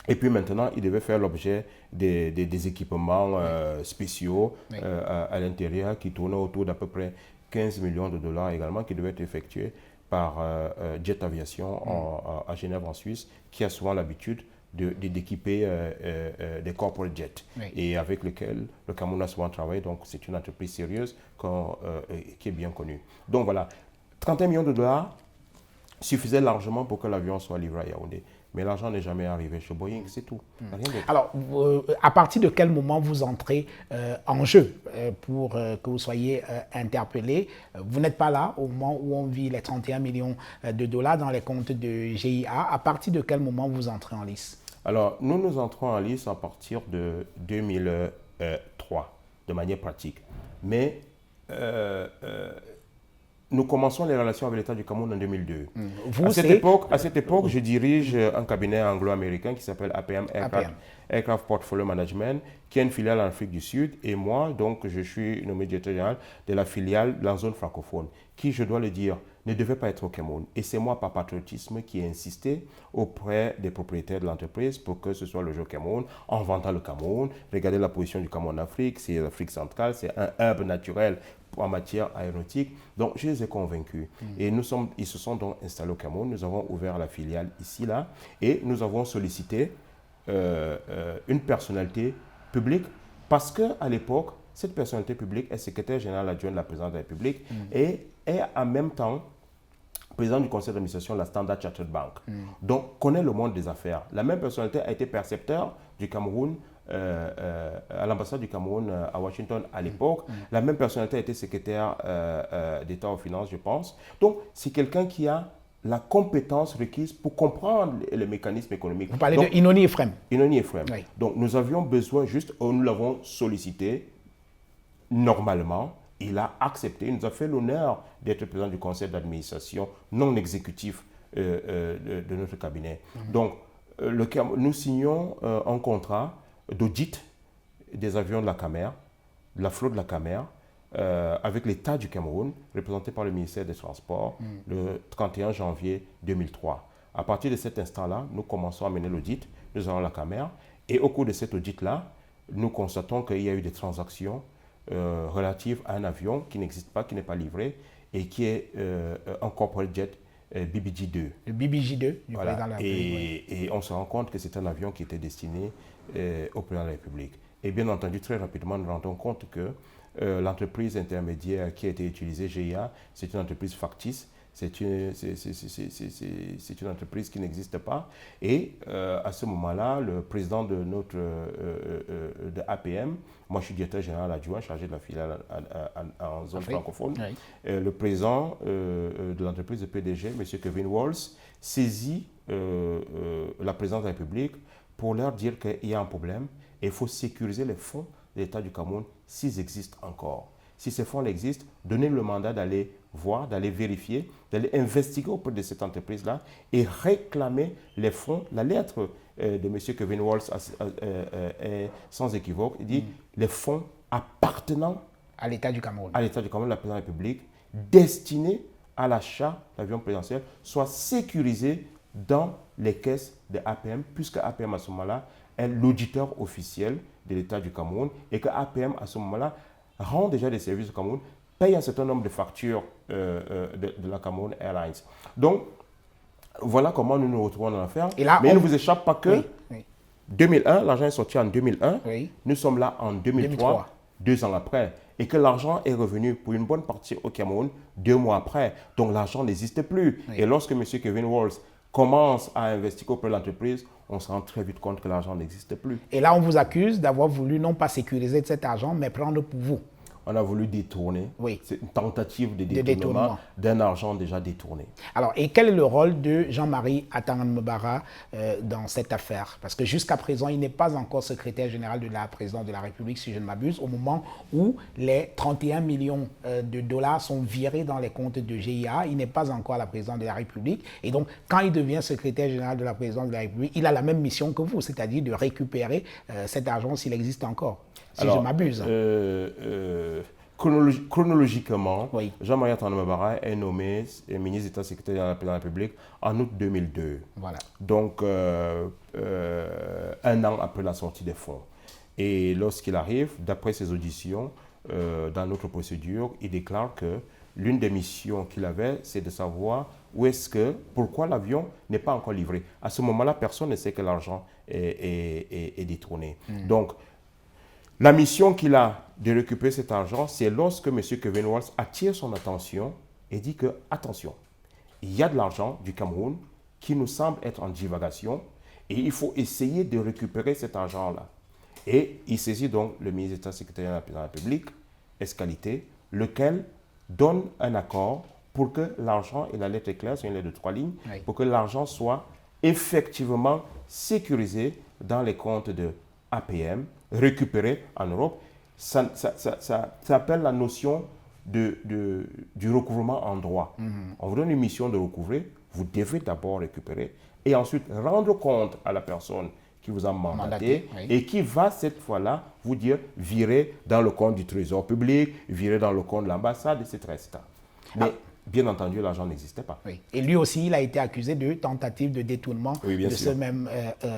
Et puis maintenant, il devait faire l'objet des équipements spéciaux à l'intérieur qui tournaient autour d'à peu près 15 millions de dollars également, qui devaient être effectués par Jet Aviation à Genève en Suisse, qui a souvent l'habitude d'équiper des corporate jets et avec lesquels le Cameroun a souvent travaillé. Donc c'est une entreprise sérieuse qui est bien connue. Donc voilà, 31 millions de dollars suffisait largement pour que l'avion soit livré à Yaoundé. Mais l'argent n'est jamais arrivé chez Boeing, c'est tout. Alors, à partir de quel moment vous entrez en jeu pour que vous soyez interpellé? Vous n'êtes pas là au moment où on vit les 31 millions de dollars dans les comptes de GIA. À partir de quel moment vous entrez en lice? Alors, nous entrons en lice à partir de 2003, de manière pratique. Mais nous commençons les relations avec l'État du Cameroun en 2002. À cette époque, je dirige un cabinet anglo-américain qui s'appelle APM, Aircraft Portfolio Management, qui est une filiale en Afrique du Sud. Et moi, donc, je suis nommé directeur général de la filiale dans la zone francophone, qui, je dois le dire, ne devait pas être au Cameroun. Et c'est moi, par patriotisme, qui ai insisté auprès des propriétaires de l'entreprise pour que ce soit le jeu Cameroun, en vantant le Cameroun. Regardez la position du Cameroun en Afrique, c'est l'Afrique centrale, c'est un hub naturel en matière aéronautique. Donc, je les ai convaincus. Et ils se sont donc installés au Cameroun. Nous avons ouvert la filiale ici, là, et nous avons sollicité une personnalité publique parce qu'à l'époque, cette personnalité publique est secrétaire général adjoint de la présidence de la République et est en même temps président du conseil d'administration de la Standard Chartered Bank. Donc, connaît le monde des affaires. La même personnalité a été percepteur du Cameroun à l'ambassade du Cameroun à Washington à l'époque. La même personnalité a été secrétaire d'État aux finances, je pense. Donc, c'est quelqu'un qui a la compétence requise pour comprendre les mécanismes économiques. Vous parlez de Inoni Ephraim. Inoni Ephraim. Oui. Donc, nous avions besoin nous l'avons sollicité normalement. Il a accepté, il nous a fait l'honneur d'être président du conseil d'administration non exécutif de notre cabinet. Donc, nous signons un contrat d'audit des avions de la CAMER, de la flotte de la CAMER, avec l'État du Cameroun, représenté par le ministère des Transports, le 31 janvier 2003. À partir de cet instant-là, nous commençons à mener l'audit, nous avons la CAMER, et au cours de cet audit-là, nous constatons qu'il y a eu des transactions relatives à un avion qui n'existe pas, qui n'est pas livré, et qui est un corporate jet BBJ-2. Le BBJ-2 du voilà. président de la République. Et on se rend compte que c'est un avion qui était destiné au président de la République. Et bien entendu, très rapidement, nous nous rendons compte que l'entreprise intermédiaire qui a été utilisée, GIA, c'est une entreprise factice, c'est une entreprise qui n'existe pas. Et à ce moment-là, le président de de APM, moi je suis directeur général adjoint chargé de la filiale en zone francophone, le président de l'entreprise de PDG, M. Kevin Walls, saisit la présidence de la République pour leur dire qu'il y a un problème et il faut sécuriser les fonds de l'État du Cameroun s'ils existent encore. Si ces fonds existent, donnez le mandat d'aller voir, d'aller vérifier, d'aller investiguer auprès de cette entreprise-là et réclamer les fonds. La lettre de M. Kevin Walls est sans équivoque. Il dit les fonds appartenant à l'État du Cameroun. À l'État du Cameroun, la présidence de la République, destinés à l'achat d'avions présidentiels, soient sécurisés dans les caisses de APM, puisque APM à ce moment-là est l'auditeur officiel de l'État du Cameroun et que APM à ce moment-là rend déjà des services au Cameroun, paye un certain nombre de factures de la Cameroun Airlines. Donc, voilà comment nous nous retrouvons dans l'affaire. Mais il ne vous échappe pas que 2001, l'argent est sorti en 2001, nous sommes là en 2003, 2 ans après, et que l'argent est revenu pour une bonne partie au Cameroun 2 mois après. Donc, l'argent n'existe plus. Et lorsque M. Kevin Walls commence à investir auprès de l'entreprise, on se rend très vite compte que l'argent n'existe plus. Et là, on vous accuse d'avoir voulu non pas sécuriser cet argent, mais prendre pour vous. On a voulu détourner. C'est une tentative de détournement d'un argent déjà détourné. Alors, et quel est le rôle de Jean-Marie Atang-Mbara dans cette affaire? Parce que jusqu'à présent, il n'est pas encore secrétaire général de la présidence de la République, si je ne m'abuse, au moment où les 31 millions de dollars sont virés dans les comptes de GIA. Il n'est pas encore à la présidence de la République. Et donc, quand il devient secrétaire général de la présidence de la République, il a la même mission que vous, c'est-à-dire de récupérer cet argent s'il existe encore. Si je m'abuse. chronologiquement, Oui. Jean-Marie Tandemabara est nommé ministre d'État secrétaire général de la République en août 2002. Voilà. Donc, 1 an après la sortie des fonds. Et lorsqu'il arrive, d'après ses auditions, dans notre procédure, il déclare que l'une des missions qu'il avait, c'est de savoir pourquoi l'avion n'est pas encore livré. À ce moment-là, personne ne sait que l'argent est détourné. Donc, la mission qu'il a de récupérer cet argent, c'est lorsque M. Kevin Waltz attire son attention et dit que, attention, il y a de l'argent du Cameroun qui nous semble être en divagation et il faut essayer de récupérer cet argent-là. Et il saisit donc le ministre d'État secrétaire de la République, Escalité, lequel donne un accord pour que l'argent, et la lettre est claire, c'est une lettre de 3 lignes, Oui. pour que l'argent soit effectivement sécurisé dans les comptes de APM, récupéré en Europe. Ça appelle la notion du recouvrement en droit. On vous donne une mission de recouvrer, vous devez d'abord récupérer et ensuite rendre compte à la personne qui vous a mandaté oui. et qui va cette fois-là vous dire virer dans le compte du Trésor public, virer dans le compte de l'ambassade, etc. Mais bien entendu, l'argent n'existait pas. Oui. Et lui aussi, il a été accusé de tentative de détournement Oui, de ce même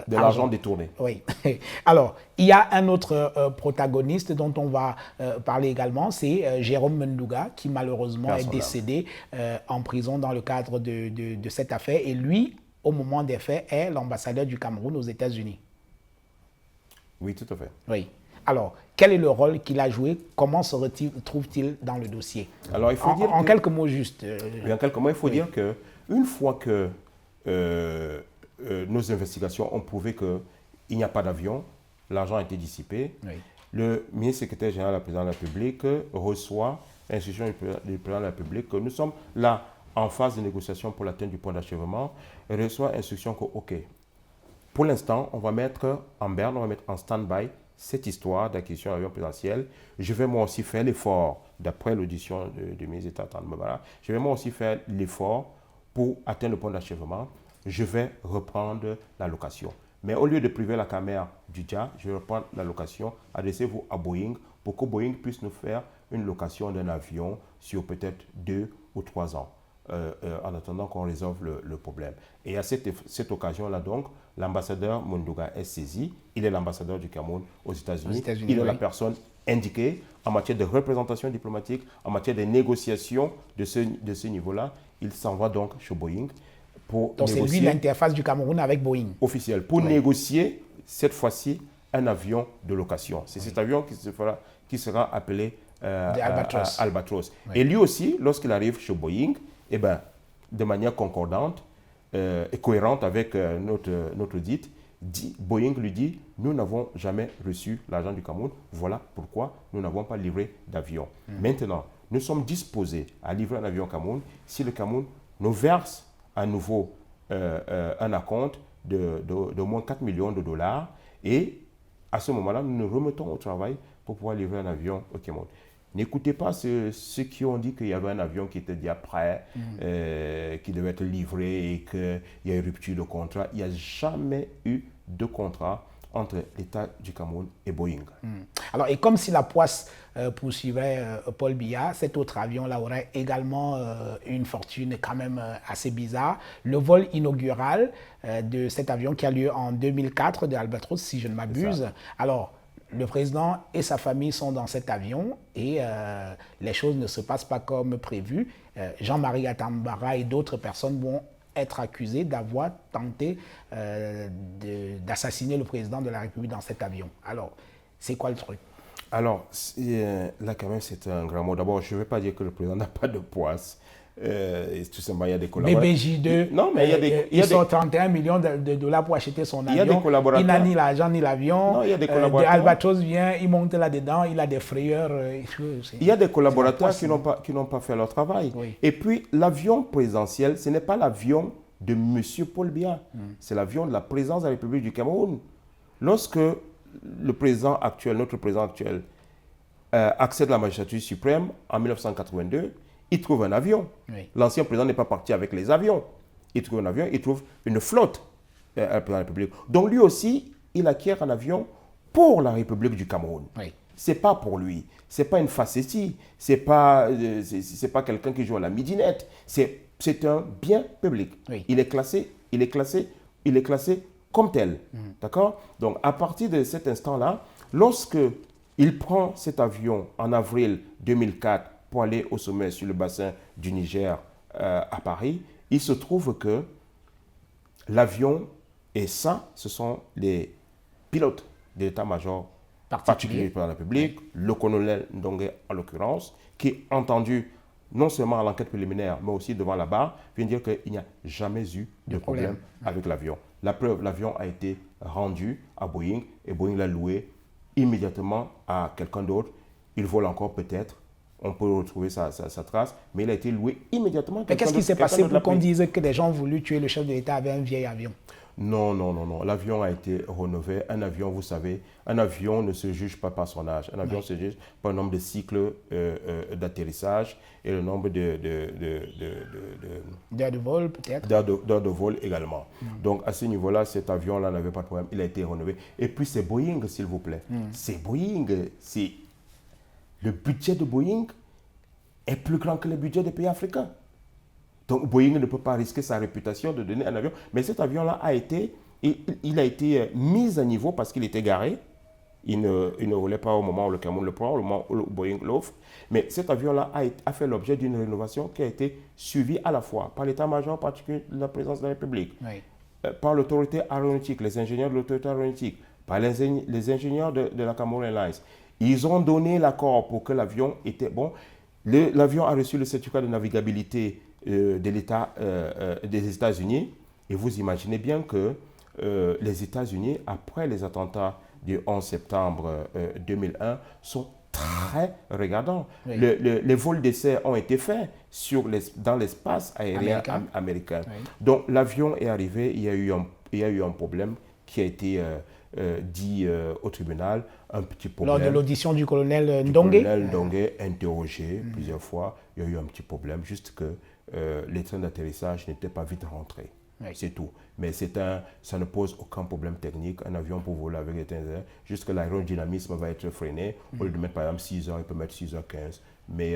de l'argent détourné. Oui. Alors, il y a un autre protagoniste dont on va parler également, c'est Jérôme Mendouga, qui malheureusement est décédé en prison dans le cadre de cette affaire. Et lui, au moment des faits, est l'ambassadeur du Cameroun aux États-Unis. Oui, tout à fait. Oui. Alors, quel est le rôle qu'il a joué? Comment se retrouve-t-il dans le dossier? Alors, il faut dire en quelques mots juste. En quelques mots, il faut dire qu'une fois que nos investigations ont prouvé qu'il n'y a pas d'avion, l'argent a été dissipé, Oui. le ministre secrétaire général du président de la République reçoit l'instruction du président de la République que nous sommes là en phase de négociation pour l'atteinte du point d'achèvement, et reçoit instruction que, OK, pour l'instant, on va mettre en berne, on va mettre en stand-by cette histoire d'acquisition d'avion présidentiel. Je vais moi aussi faire l'effort, d'après l'audition du ministre d'État Tandemabara, je vais moi aussi faire l'effort pour atteindre le point d'achèvement. Je vais reprendre la location. Mais au lieu de priver la caméra du DJA, je vais reprendre la location, adressez-vous à Boeing pour que Boeing puisse nous faire une location d'un avion sur peut-être 2 ou 3 ans. En attendant qu'on résolve le problème. Et à cette occasion-là, donc, l'ambassadeur Mendouga est saisi. Il est l'ambassadeur du Cameroun aux États-Unis. Il est la personne indiquée en matière de représentation diplomatique, en matière de négociation de ce niveau-là. Il s'en va donc chez Boeing pour donc, négocier. c'est lui l'interface du Cameroun avec Boeing. Officiel. Pour négocier, cette fois-ci, un avion de location. C'est cet avion qui sera appelé Albatros. Oui. Et lui aussi, lorsqu'il arrive chez Boeing, eh ben, de manière concordante et cohérente avec notre audit, Boeing lui dit « Nous n'avons jamais reçu l'argent du Cameroun, voilà pourquoi nous n'avons pas livré d'avion. Maintenant, nous sommes disposés à livrer un avion au Cameroun si le Cameroun nous verse à nouveau un acompte de moins 4 millions de dollars et à ce moment-là, nous nous remettons au travail pour pouvoir livrer un avion au Cameroun. » N'écoutez pas ceux qui ont dit qu'il y avait un avion qui était déjà prêt, qui devait être livré et qu'il y a eu rupture de contrat. Il n'y a jamais eu de contrat entre l'État du Cameroun et Boeing. Alors, et comme si la poisse poursuivait Paul Biya, cet autre avion-là aurait également une fortune quand même assez bizarre. Le vol inaugural de cet avion qui a lieu en 2004 de Albatros, si je ne m'abuse. Alors, le président et sa famille sont dans cet avion et les choses ne se passent pas comme prévu. Jean-Marie Tandemabara et d'autres personnes vont être accusés d'avoir tenté d'assassiner le président de la République dans cet avion. Alors, c'est quoi le truc? Alors, là quand même, c'est un grand mot. D'abord, je ne vais pas dire que le président n'a pas de poisse. Tout simplement, il y a des collaborateurs. BBJ2, non, mais il sort 31 millions de dollars pour acheter son avion. Il y a des collaborateurs. Il n'a ni l'argent ni l'avion. Non, il y a des collaborateurs. Albatros vient, il monte là-dedans, il a des frayeurs. Il y a des collaborateurs qui n'ont pas fait leur travail. Oui. Et puis, l'avion présidentiel, ce n'est pas l'avion de M. Paul Biya. C'est l'avion de la présidence de la République du Cameroun. Lorsque le président actuel, notre président actuel, accède à la magistrature suprême en 1982, il trouve un avion. Oui. L'ancien président n'est pas parti avec les avions. Il trouve un avion, il trouve une flotte à la présidence de la République. Donc lui aussi, il acquiert un avion pour la République du Cameroun. Oui. c'est pas pour lui. C'est pas une facétie. C'est pas quelqu'un qui joue à la midinette. C'est un bien public. Oui. Il est classé comme tel. D'accord? Donc, à partir de cet instant-là, lorsque il prend cet avion en avril 2004 pour aller au sommet sur le bassin du Niger à Paris, il se trouve que l'avion, et ça, ce sont les pilotes de l'état-major particulier pour la République, le colonel Ndongue en l'occurrence, qui, entendu non seulement à l'enquête préliminaire, mais aussi devant la barre, vient dire qu'il n'y a jamais eu de problème avec l'avion. La preuve, l'avion a été rendu à Boeing et Boeing l'a loué immédiatement à quelqu'un d'autre. Il vole encore peut-être, on peut retrouver sa trace, mais il a été loué immédiatement. Mais qu'est-ce qui s'est passé pour qu'on dise que les gens ont voulu tuer le chef de l'État avec un vieil avion? Non. L'avion a été rénové. Un avion, vous savez, un avion ne se juge pas par son âge. Un avion se juge par le nombre de cycles d'atterrissage et le nombre d'heures de vol, peut-être. D'heures de vol également. Donc, à ce niveau-là, cet avion-là n'avait pas de problème. Il a été rénové. Et puis, c'est Boeing, s'il vous plaît. C'est Boeing. Le budget de Boeing est plus grand que le budget des pays africains. Donc Boeing ne peut pas risquer sa réputation de donner un avion. Mais cet avion-là a été mis à niveau parce qu'il était garé. Il ne roulait pas au moment où le Cameroun le prend, au moment où Boeing l'offre. Mais cet avion-là a fait l'objet d'une rénovation qui a été suivie à la fois par l'état-major particulier de la présidence de la République, par l'autorité aéronautique, les ingénieurs de l'autorité aéronautique, par les ingénieurs de la Cameroun Airlines. Ils ont donné l'accord pour que l'avion était bon. L'avion a reçu le certificat de navigabilité de l'État des États-Unis. Et vous imaginez bien que les États-Unis, après les attentats du 11 septembre 2001, sont très regardants. Oui. Les vols d'essai ont été faits dans l'espace aérien américain. Oui. Donc l'avion est arrivé, il y a eu un problème qui a été dit au tribunal, un petit problème. Lors de l'audition du colonel Ndongue. Le colonel Ndongue interrogé plusieurs fois, il y a eu un petit problème, juste que les trains d'atterrissage n'étaient pas vite rentrés. Oui. C'est tout. Mais ça ne pose aucun problème technique. Un avion pour voler avec les trains, juste que l'aérodynamisme va être freiné. Au lieu de mettre par exemple 6 heures, il peut mettre 6h15. Mais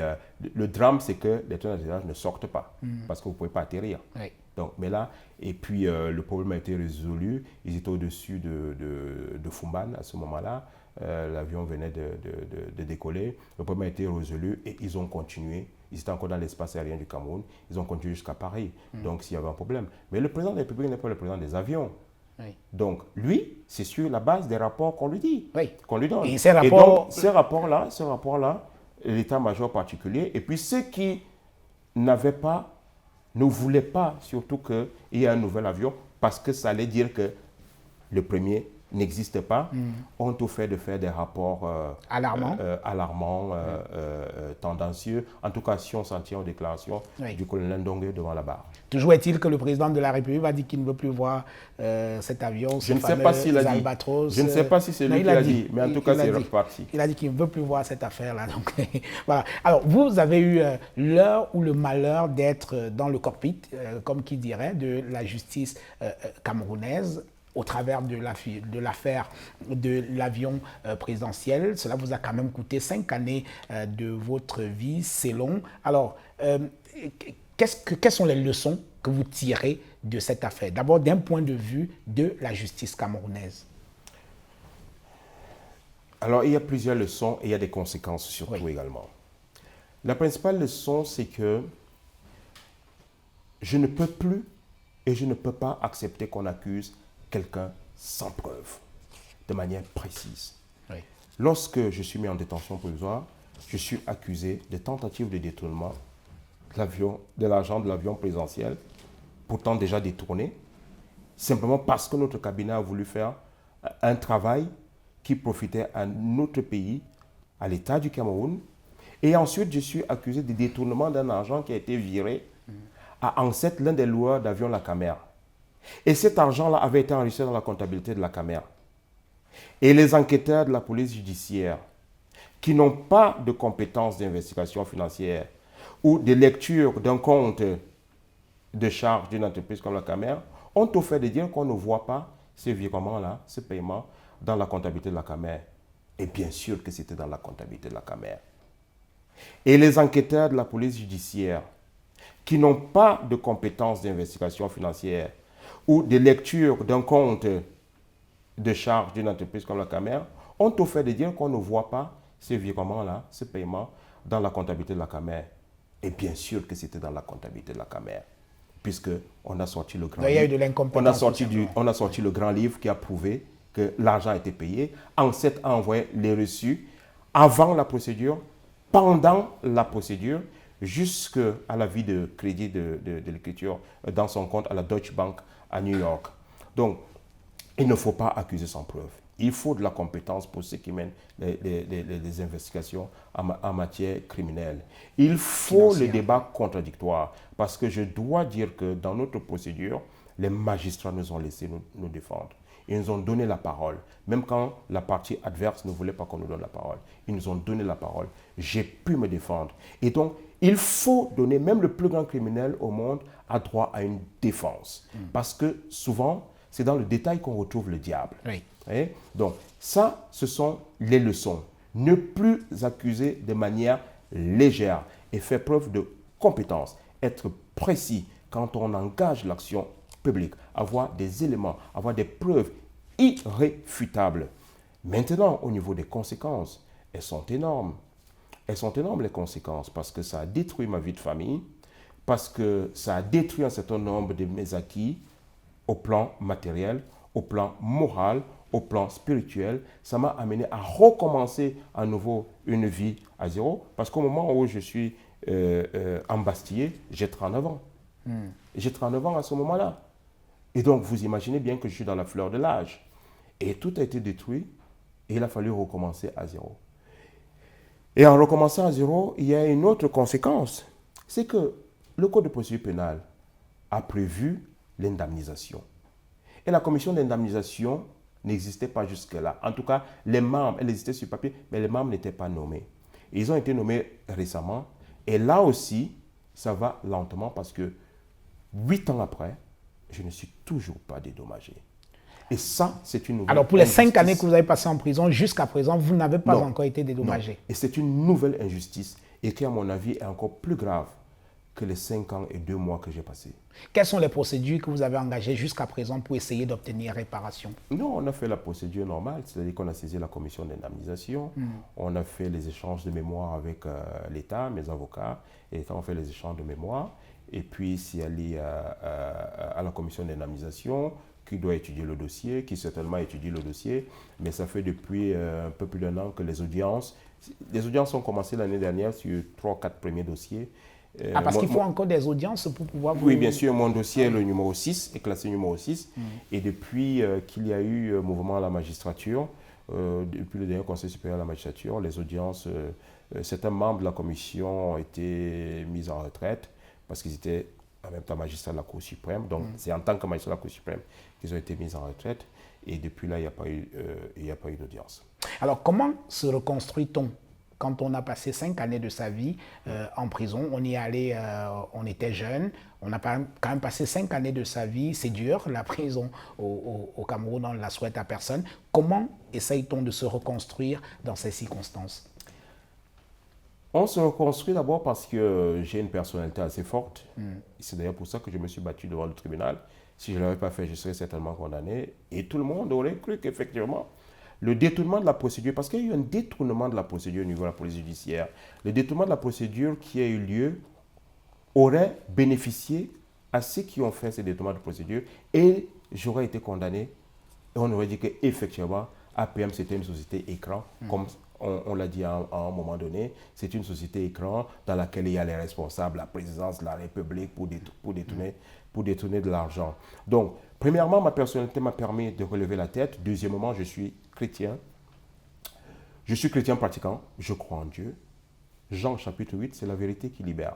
le drame, c'est que les trains d'atterrissage ne sortent pas parce que vous ne pouvez pas atterrir. Oui. Donc, mais là, et puis le problème a été résolu. Ils étaient au-dessus de Fumban à ce moment-là. L'avion venait de décoller. Le problème a été résolu et ils ont continué. Ils étaient encore dans l'espace aérien du Cameroun. Ils ont continué jusqu'à Paris. Donc, s'il y avait un problème. Mais le président de la République n'est pas le président des avions. Oui. Donc, lui, c'est sur la base des rapports qu'on lui dit, qu'on lui donne. Et ces rapports... ces rapports-là, l'état-major particulier, et puis ceux qui ne voulaient pas surtout qu'il y ait un nouvel avion, parce que ça allait dire que le premier n'existe pas, ont tout fait de faire des rapports alarmants, tendancieux. En tout cas, si on s'en tient aux déclarations du colonel Ndongue devant la barre. Toujours est-il que le président de la République a dit qu'il ne veut plus voir cet avion, je ne sais pas s'il a dit. Je ne sais pas si c'est lui qui l'a dit, mais en tout cas, c'est reparti. Il a dit qu'il ne veut plus voir cette affaire-là. Donc, voilà. Alors, vous avez eu l'heure ou le malheur d'être dans le cockpit, comme qui dirait, de la justice camerounaise, au travers de l'affaire de l'avion présidentiel. Cela vous a quand même coûté 5 années de votre vie, c'est long. Alors, quelles sont les leçons que vous tirez de cette affaire? D'abord, d'un point de vue de la justice camerounaise. Alors, il y a plusieurs leçons et il y a des conséquences surtout également. La principale leçon, c'est que je ne peux plus et je ne peux pas accepter qu'on accuse quelqu'un sans preuve, de manière précise. Oui. Lorsque je suis mis en détention provisoire, je suis accusé de tentative de détournement de l'argent de l'avion présidentiel, pourtant déjà détourné, simplement parce que notre cabinet a voulu faire un travail qui profitait à notre pays, à l'État du Cameroun. Et ensuite, je suis accusé de détournement d'un argent qui a été viré à Ancêtre, l'un des loueurs d'avion La Camère. Et cet argent-là avait été enregistré dans la comptabilité de la Camère. Et les enquêteurs de la police judiciaire, qui n'ont pas de compétences d'investigation financière ou de lecture d'un compte de charge d'une entreprise comme la Camère, ont tout fait de dire qu'on ne voit pas ce virement-là, ce paiement, dans la comptabilité de la Camère. Et bien sûr que c'était dans la comptabilité de la Camer. Et les enquêteurs de la police judiciaire qui n'ont pas de compétences d'investigation financière ou de lecture d'un compte de charge d'une entreprise comme la Camer ont au fait de dire qu'on ne voit pas ce virement-là, ce paiement, dans la comptabilité de la Camer. Et bien sûr que c'était dans la comptabilité de la Camer, puisqu'on a sorti le grand livre. Il y a eu de l'incompétence. On a sorti le grand livre qui a prouvé que l'argent a été payé. ANSET a envoyé les reçus avant la procédure, pendant la procédure, jusqu'à l'avis de crédit de l'écriture dans son compte à la Deutsche Bank à New York. Donc, il ne faut pas accuser sans preuve. Il faut de la compétence pour ceux qui mènent les investigations en matière criminelle. Il faut le débat contradictoire, parce que je dois dire que dans notre procédure, les magistrats nous ont laissé nous défendre. Ils nous ont donné la parole. Même quand la partie adverse ne voulait pas qu'on nous donne la parole, ils nous ont donné la parole. J'ai pu me défendre. Et donc, il faut donner, même le plus grand criminel au monde a droit à une défense. Parce que souvent, c'est dans le détail qu'on retrouve le diable. Oui. Et donc, ça, ce sont les leçons. Ne plus accuser de manière légère et faire preuve de compétence. Être précis quand on engage l'action publique. Avoir des éléments, avoir des preuves irréfutables. Maintenant, au niveau des conséquences, elles sont énormes. Elles sont énormes, les conséquences, parce que ça a détruit ma vie de famille, parce que ça a détruit un certain nombre de mes acquis au plan matériel, au plan moral, au plan spirituel. Ça m'a amené à recommencer à nouveau une vie à zéro, parce qu'au moment où je suis embastillé, j'ai 39 ans. J'ai 39 ans à ce moment-là. Et donc, vous imaginez bien que je suis dans la fleur de l'âge. Et tout a été détruit, et il a fallu recommencer à zéro. Et en recommençant à zéro, il y a une autre conséquence. C'est que le Code de procédure pénale a prévu l'indemnisation. Et la commission d'indemnisation n'existait pas jusque-là. En tout cas, les membres, elle existait sur papier, mais les membres n'étaient pas nommés. Et ils ont été nommés récemment. Et là aussi, ça va lentement parce que 8 ans après, je ne suis toujours pas dédommagé. Et ça, c'est une nouvelle Alors, pour les injustice. 5 années que vous avez passées en prison, jusqu'à présent, vous n'avez pas encore été dédommagé. Non. Et c'est une nouvelle injustice et qui, à mon avis, est encore plus grave que les 5 ans et 2 mois que j'ai passés. Quelles sont les procédures que vous avez engagées jusqu'à présent pour essayer d'obtenir réparation? Non, on a fait la procédure normale, c'est-à-dire qu'on a saisi la commission d'indemnisation, on a fait les échanges de mémoire avec l'État, mes avocats, et l'État a fait les échanges de mémoire, et puis c'est allé à la commission d'indemnisation qui doit étudier le dossier, qui certainement étudie le dossier, mais ça fait depuis un peu plus d'1 an que les audiences ont commencé l'année dernière sur 3 ou 4 premiers dossiers. Parce qu'il faut encore des audiences pour pouvoir... Oui, bien sûr, mon dossier, le numéro 6, est classé numéro 6. Et depuis qu'il y a eu mouvement à la magistrature, depuis le dernier Conseil supérieur à la magistrature, les audiences, certains membres de la commission ont été mis en retraite parce qu'ils étaient en même temps magistrats de la Cour suprême. Donc, c'est en tant que magistrats de la Cour suprême qu'ils ont été mis en retraite. Et depuis là, il n'y a pas eu d'audience. Alors, comment se reconstruit-on quand on a passé 5 années de sa vie en prison? On y est allé, on était jeune, on a quand même passé 5 années de sa vie. C'est dur, la prison au Cameroun, on ne la souhaite à personne. Comment essaye-t-on de se reconstruire dans ces circonstances? On se reconstruit d'abord parce que j'ai une personnalité assez forte. C'est d'ailleurs pour ça que je me suis battu devant le tribunal. Si je ne l'avais pas fait, je serais certainement condamné. Et tout le monde aurait cru qu'effectivement, le détournement de la procédure, parce qu'il y a eu un détournement de la procédure au niveau de la police judiciaire, le détournement de la procédure qui a eu lieu aurait bénéficié à ceux qui ont fait ce détournement de procédure et j'aurais été condamné et on aurait dit qu'effectivement, APM c'était une société écran, comme on l'a dit à un moment donné, c'est une société écran dans laquelle il y a les responsables, la présidence de la République pour détourner de l'argent. Donc, premièrement, ma personnalité m'a permis de relever la tête. Deuxièmement, je suis chrétien. Je suis chrétien pratiquant. Je crois en Dieu. Jean chapitre 8, c'est la vérité qui libère.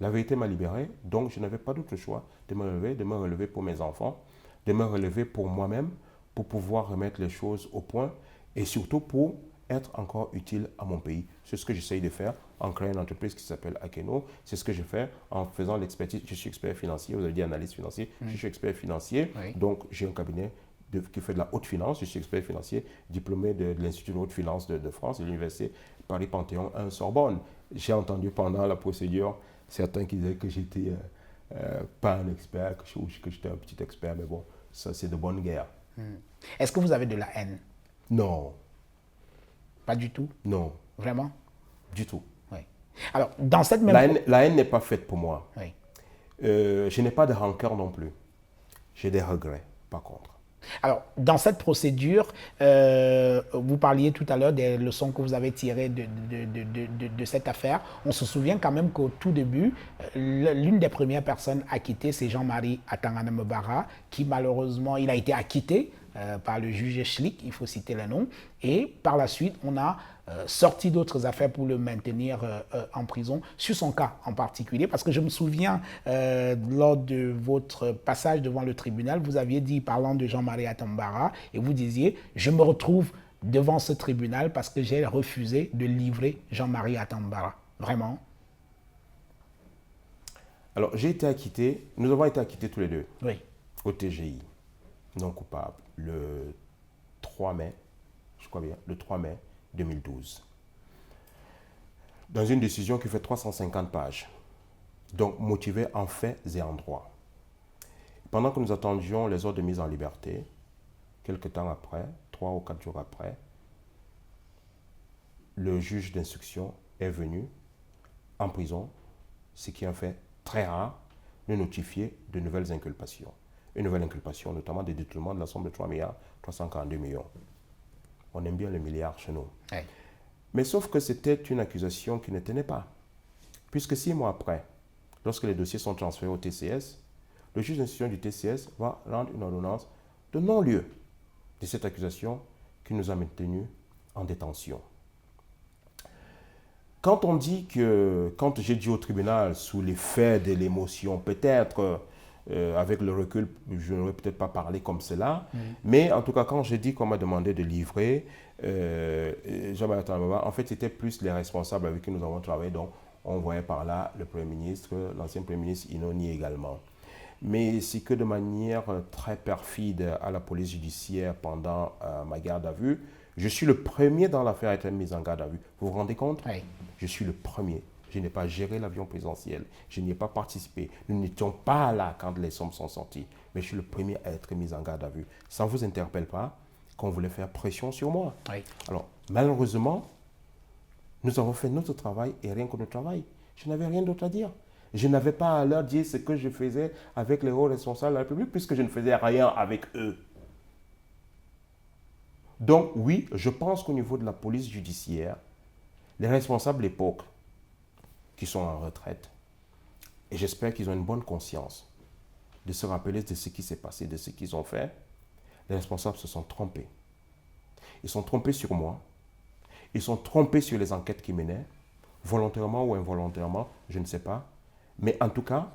La vérité m'a libéré, donc je n'avais pas d'autre choix de me relever pour mes enfants, de me relever pour moi-même, pour pouvoir remettre les choses au point et surtout pour être encore utile à mon pays. C'est ce que j'essaye de faire en créant une entreprise qui s'appelle Akeno. C'est ce que je fais en faisant l'expertise. Je suis expert financier, vous avez dit analyste financier. Je suis expert financier, donc j'ai un cabinet qui fait de la haute finance. Je suis expert financier, diplômé de l'Institut de haute finance de France et de l'Université Paris-Panthéon 1 Sorbonne. J'ai entendu pendant la procédure certains qui disaient que j'étais pas un expert, que j'étais un petit expert, mais bon, ça c'est de bonne guerre. Est-ce que vous avez de la haine? Non. Pas du tout? Non. Vraiment? Du tout. Oui. Alors, dans cette même... La haine n'est pas faite pour moi. Oui. Je n'ai pas de rancœur non plus. J'ai des regrets, par contre. Alors, dans cette procédure, vous parliez tout à l'heure des leçons que vous avez tirées de cette affaire. On se souvient quand même qu'au tout début, l'une des premières personnes acquittées, c'est Jean-Marie Atangana Mbara, qui malheureusement, il a été acquitté par le juge Schlick, il faut citer le nom. Et par la suite, on a sorti d'autres affaires pour le maintenir en prison, sur son cas en particulier, parce que je me souviens, lors de votre passage devant le tribunal, vous aviez dit, parlant de Jean-Marie Atambara, et vous disiez, je me retrouve devant ce tribunal parce que j'ai refusé de livrer Jean-Marie Atambara. Vraiment? Alors, j'ai été acquitté, nous avons été acquittés tous les deux, oui, au TGI, non coupable, le 3 mai, je crois bien, le 3 mai 2012, dans une décision qui fait 350 pages, donc motivée en faits et en droit. Pendant que nous attendions les ordres de mise en liberté, quelques temps après, 3 ou 4 jours après, le juge d'instruction est venu en prison, ce qui est un fait très rare, nous notifier de nouvelles inculpations. Une nouvelle inculpation, notamment des détournements de la somme de 3 342 millions. On aime bien les milliards chez nous. oui. Mais sauf que c'était une accusation qui ne tenait pas. Puisque 6 mois après, lorsque les dossiers sont transférés au TCS, le juge d'instruction du TCS va rendre une ordonnance de non-lieu de cette accusation qui nous a maintenus en détention. Quand on dit que, quand j'ai dit au tribunal, sous l'effet de l'émotion, peut-être, avec le recul, je n'aurais peut-être pas parlé comme cela, mais en tout cas, quand j'ai dit qu'on m'a demandé de livrer, Jean-Marie Atambara, en fait, c'était plus les responsables avec qui nous avons travaillé, donc on voyait par là le Premier ministre, l'ancien Premier ministre Inoni également. Mais c'est que de manière très perfide à la police judiciaire pendant ma garde à vue, je suis le premier dans l'affaire à être mis en garde à vue. Vous vous rendez compte? Oui. Je suis le premier. Je n'ai pas géré l'avion présidentiel. Je n'y ai pas participé. Nous n'étions pas là quand les sommes sont sorties. Mais je suis le premier à être mis en garde à vue. Ça ne vous interpelle pas qu'on voulait faire pression sur moi? Oui. Alors, malheureusement, nous avons fait notre travail et rien que notre travail. Je n'avais rien d'autre à dire. Je n'avais pas à leur dire ce que je faisais avec les hauts responsables de la République puisque je ne faisais rien avec eux. Donc oui, je pense qu'au niveau de la police judiciaire, les responsables de l'époque qui sont en retraite, et j'espère qu'ils ont une bonne conscience de se rappeler de ce qui s'est passé, de ce qu'ils ont fait, les responsables se sont trompés. Ils sont trompés sur moi, ils sont trompés sur les enquêtes qu'ils menaient, volontairement ou involontairement, je ne sais pas. Mais en tout cas,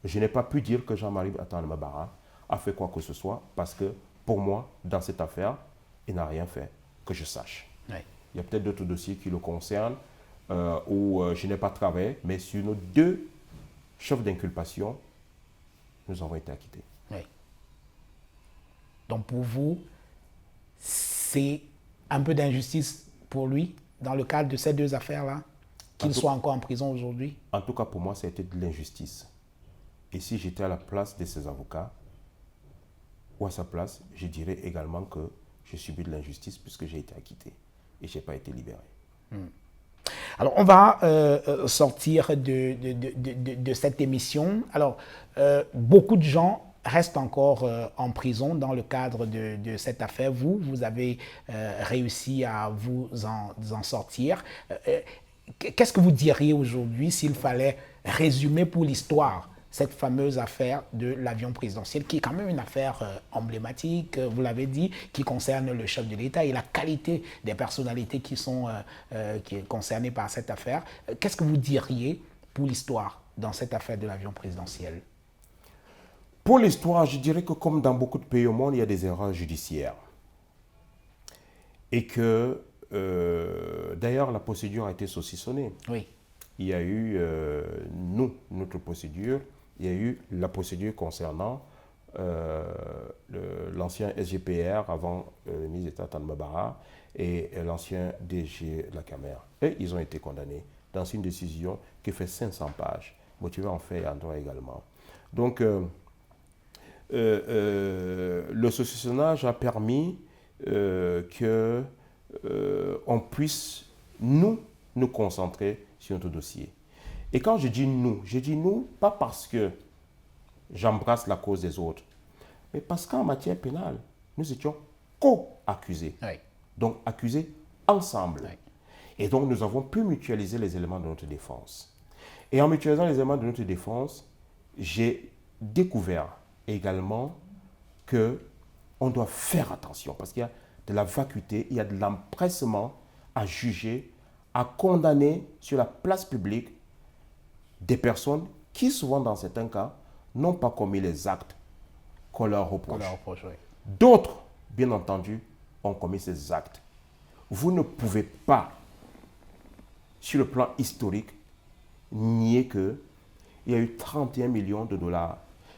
je n'ai pas pu dire que Jean-Marie Atangana Mbara a fait quoi que ce soit parce que pour moi, dans cette affaire, il n'a rien fait que je sache. Oui. Il y a peut-être d'autres dossiers qui le concernent où je n'ai pas travaillé, mais sur nos 2 chefs d'inculpation, nous avons été acquittés. Oui. Donc pour vous, c'est un peu d'injustice pour lui dans le cadre de ces 2 affaires-là, qu'il soit encore en prison aujourd'hui? En tout cas, pour moi, ça a été de l'injustice. Et si j'étais à la place de ces avocats, ou à sa place, je dirais également que je subis de l'injustice puisque j'ai été acquitté et je n'ai pas été libéré. Alors, on va sortir de cette émission. Alors, beaucoup de gens restent encore en prison dans le cadre de cette affaire. Vous avez réussi à vous en sortir. Qu'est-ce que vous diriez aujourd'hui s'il fallait résumer pour l'histoire cette fameuse affaire de l'avion présidentiel, qui est quand même une affaire emblématique, vous l'avez dit, qui concerne le chef de l'État et la qualité des personnalités qui sont concernées par cette affaire. Qu'est-ce que vous diriez pour l'histoire dans cette affaire de l'avion présidentiel? Pour l'histoire, je dirais que comme dans beaucoup de pays au monde, il y a des erreurs judiciaires. Et que, d'ailleurs, la procédure a été saucissonnée. Oui. Il y a eu, notre procédure, il y a eu la procédure concernant l'ancien SGPR avant le ministre d'État Tanmabara et l'ancien DG de la Camer. Et ils ont été condamnés dans une décision qui fait 500 pages, motivée en fait et en droit également. Donc, le saucissonnage a permis qu'on puisse nous concentrer sur notre dossier. Et quand je dis nous pas parce que j'embrasse la cause des autres, mais parce qu'en matière pénale, nous étions co-accusés. Oui. Donc accusés ensemble. Oui. Et donc nous avons pu mutualiser les éléments de notre défense. Et en mutualisant les éléments de notre défense, j'ai découvert également qu'on doit faire attention parce qu'il y a de la vacuité, il y a de l'empressement à juger, à condamner sur la place publique des personnes qui, souvent dans certains cas, n'ont pas commis les actes qu'on leur reproche. Oui. D'autres, bien entendu, ont commis ces actes. Vous ne pouvez pas, sur le plan historique, nier qu'il y a eu 31 millions de dollars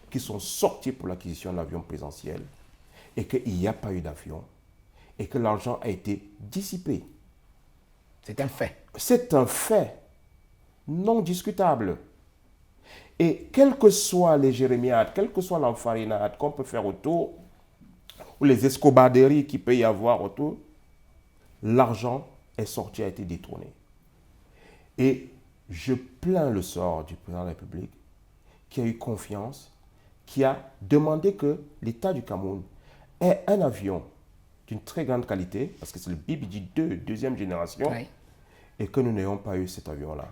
qui sont sortis pour l'acquisition de l'avion présidentiel et qu'il n'y a pas eu d'avion et que l'argent a été dissipé. C'est un fait. C'est un fait non discutable. Et quelles que soient les jérémiades, quelle que soit l'enfarinade qu'on peut faire autour, ou les escobarderies qu'il peut y avoir autour, l'argent est sorti, a été détourné. Et je plains le sort du président de la République qui a eu confiance, qui a demandé que l'État du Cameroun ait un avion d'une très grande qualité, parce que c'est le BBJ-2, deuxième génération, oui. Et que nous n'ayons pas eu cet avion-là.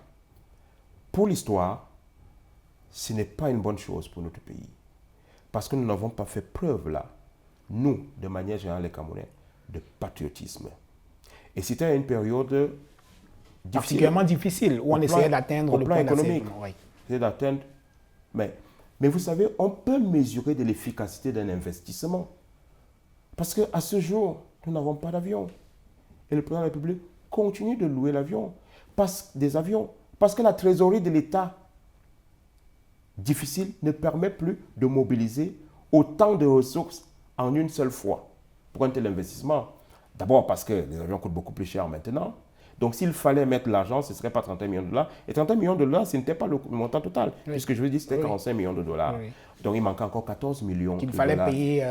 Pour l'histoire, ce n'est pas une bonne chose pour notre pays. Parce que nous n'avons pas fait preuve là, nous, de manière générale les Camerounais, de patriotisme. Et c'était une période particulièrement difficile, où on essayait d'atteindre le plan économique. Oui. D'atteindre, mais vous savez, on peut mesurer de l'efficacité d'un investissement. Parce qu'à ce jour, nous n'avons pas d'avion. Et le président de la République continue de louer des avions. Parce que la trésorerie de l'État difficile ne permet plus de mobiliser autant de ressources en une seule fois pour un tel investissement. D'abord parce que les avions coûtent beaucoup plus cher maintenant. Donc s'il fallait mettre l'argent, ce ne serait pas 31 millions de dollars. Et 31 millions de dollars, ce n'était pas le montant total. Oui. Puisque je veux dire, c'était 45 millions de dollars. Oui. Donc il manquait encore 14 millions qu'il fallait payer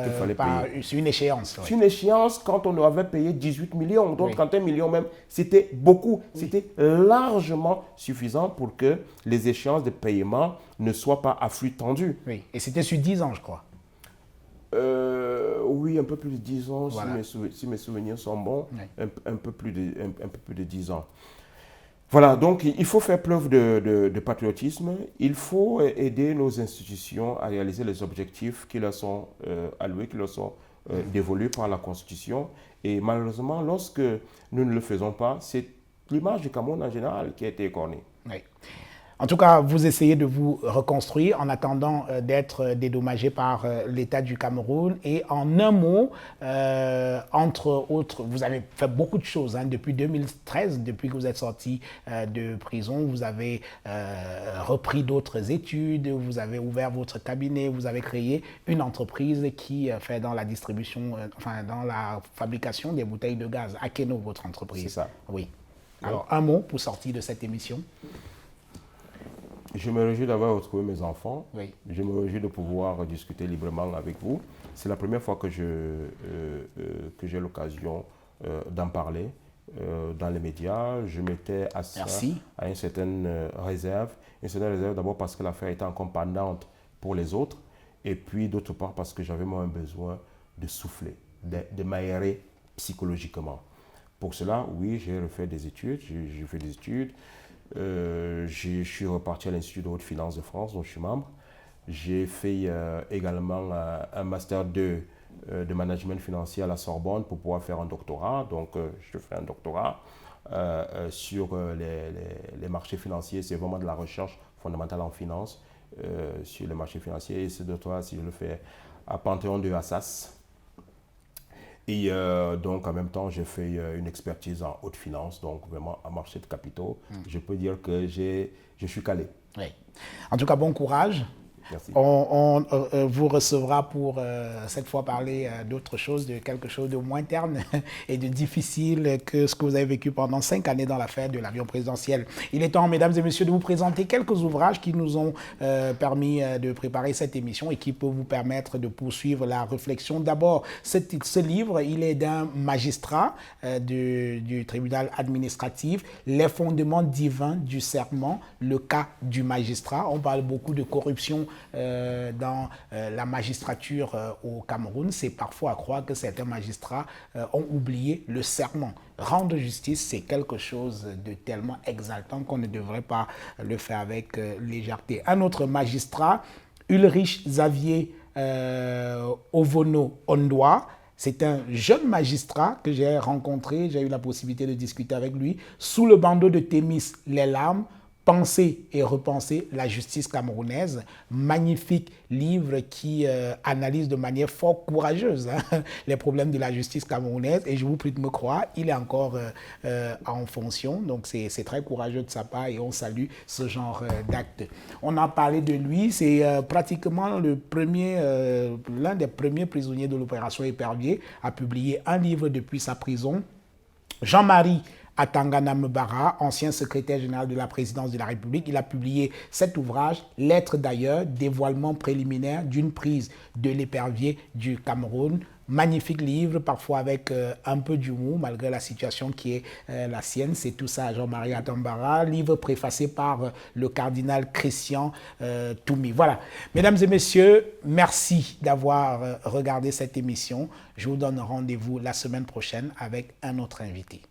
sur une échéance. Sur une échéance, quand on avait payé 18 millions, donc 31 millions même, c'était beaucoup. Oui. C'était largement suffisant pour que les échéances de paiement ne soient pas à flux tendu. Oui, et c'était sur 10 ans, je crois. Oui, un peu plus de 10 ans, voilà. si mes souvenirs sont bons, oui. un peu plus de 10 ans. Voilà, donc il faut faire preuve de patriotisme, il faut aider nos institutions à réaliser les objectifs qui leur sont alloués, qui leur sont dévolus par la Constitution. Et malheureusement, lorsque nous ne le faisons pas, c'est l'image du Cameroun en général qui a été écornée. Oui. En tout cas, vous essayez de vous reconstruire en attendant d'être dédommagé par l'État du Cameroun. Et en un mot, entre autres, vous avez fait beaucoup de choses. Depuis 2013, depuis que vous êtes sorti de prison, vous avez repris d'autres études, vous avez ouvert votre cabinet, vous avez créé une entreprise qui fait dans la distribution, dans la fabrication des bouteilles de gaz. Akeno, votre entreprise. C'est ça. Oui. Alors, un mot pour sortir de cette émission. Je me réjouis d'avoir retrouvé mes enfants. Oui. Je me réjouis de pouvoir discuter librement avec vous. C'est la première fois que j'ai l'occasion d'en parler dans les médias. Je m'étais assis à une certaine réserve. Une certaine réserve d'abord parce que l'affaire était encore pendante pour les autres. Et puis d'autre part parce que j'avais moi un besoin de souffler, de m'aérer psychologiquement. Pour cela, oui, j'ai refait des études. J'ai fait des études. Je suis reparti à l'Institut de haute finance de France, dont je suis membre. J'ai fait également un master 2 de management financier à la Sorbonne pour pouvoir faire un doctorat. Donc, je fais un doctorat sur les marchés financiers. C'est vraiment de la recherche fondamentale en finance sur les marchés financiers. Et ce doctorat, si je le fais à Panthéon de Assas. Et donc, en même temps, j'ai fait une expertise en haute finance, donc vraiment en marché de capitaux. Je peux dire que je suis calé. Oui. En tout cas, bon courage. Merci. On vous recevra pour cette fois parler d'autre chose, de quelque chose de moins terne et de difficile que ce que vous avez vécu pendant 5 années dans l'affaire de l'avion présidentiel. Il est temps, mesdames et messieurs, de vous présenter quelques ouvrages qui nous ont permis de préparer cette émission et qui peuvent vous permettre de poursuivre la réflexion. D'abord, ce livre, il est d'un magistrat du tribunal administratif, Les fondements divins du serment, le cas du magistrat. On parle beaucoup de corruption dans la magistrature au Cameroun. C'est parfois à croire que certains magistrats ont oublié le serment. Rendre justice, c'est quelque chose de tellement exaltant qu'on ne devrait pas le faire avec légèreté. Un autre magistrat, Ulrich Xavier Ovono Ondoa, c'est un jeune magistrat que j'ai rencontré, j'ai eu la possibilité de discuter avec lui, sous le bandeau de Thémis, Les larmes, Penser et repenser la justice camerounaise. Magnifique livre qui analyse de manière fort courageuse les problèmes de la justice camerounaise. Et je vous prie de me croire, il est encore en fonction. Donc c'est très courageux de sa part et on salue ce genre d'acte. On a parlé de lui, c'est pratiquement l'un des premiers prisonniers de l'opération Épervier à publier un livre depuis sa prison. Jean-Marie Atangana Mbara, ancien secrétaire général de la présidence de la République. Il a publié cet ouvrage, Lettres d'ailleurs, dévoilement préliminaire d'une prise de l'épervier du Cameroun. Magnifique livre, parfois avec un peu d'humour, malgré la situation qui est la sienne. C'est tout ça, Jean-Marie Atambara. Livre préfacé par le cardinal Christian Toumi. Voilà. Mesdames et messieurs, merci d'avoir regardé cette émission. Je vous donne rendez-vous la semaine prochaine avec un autre invité.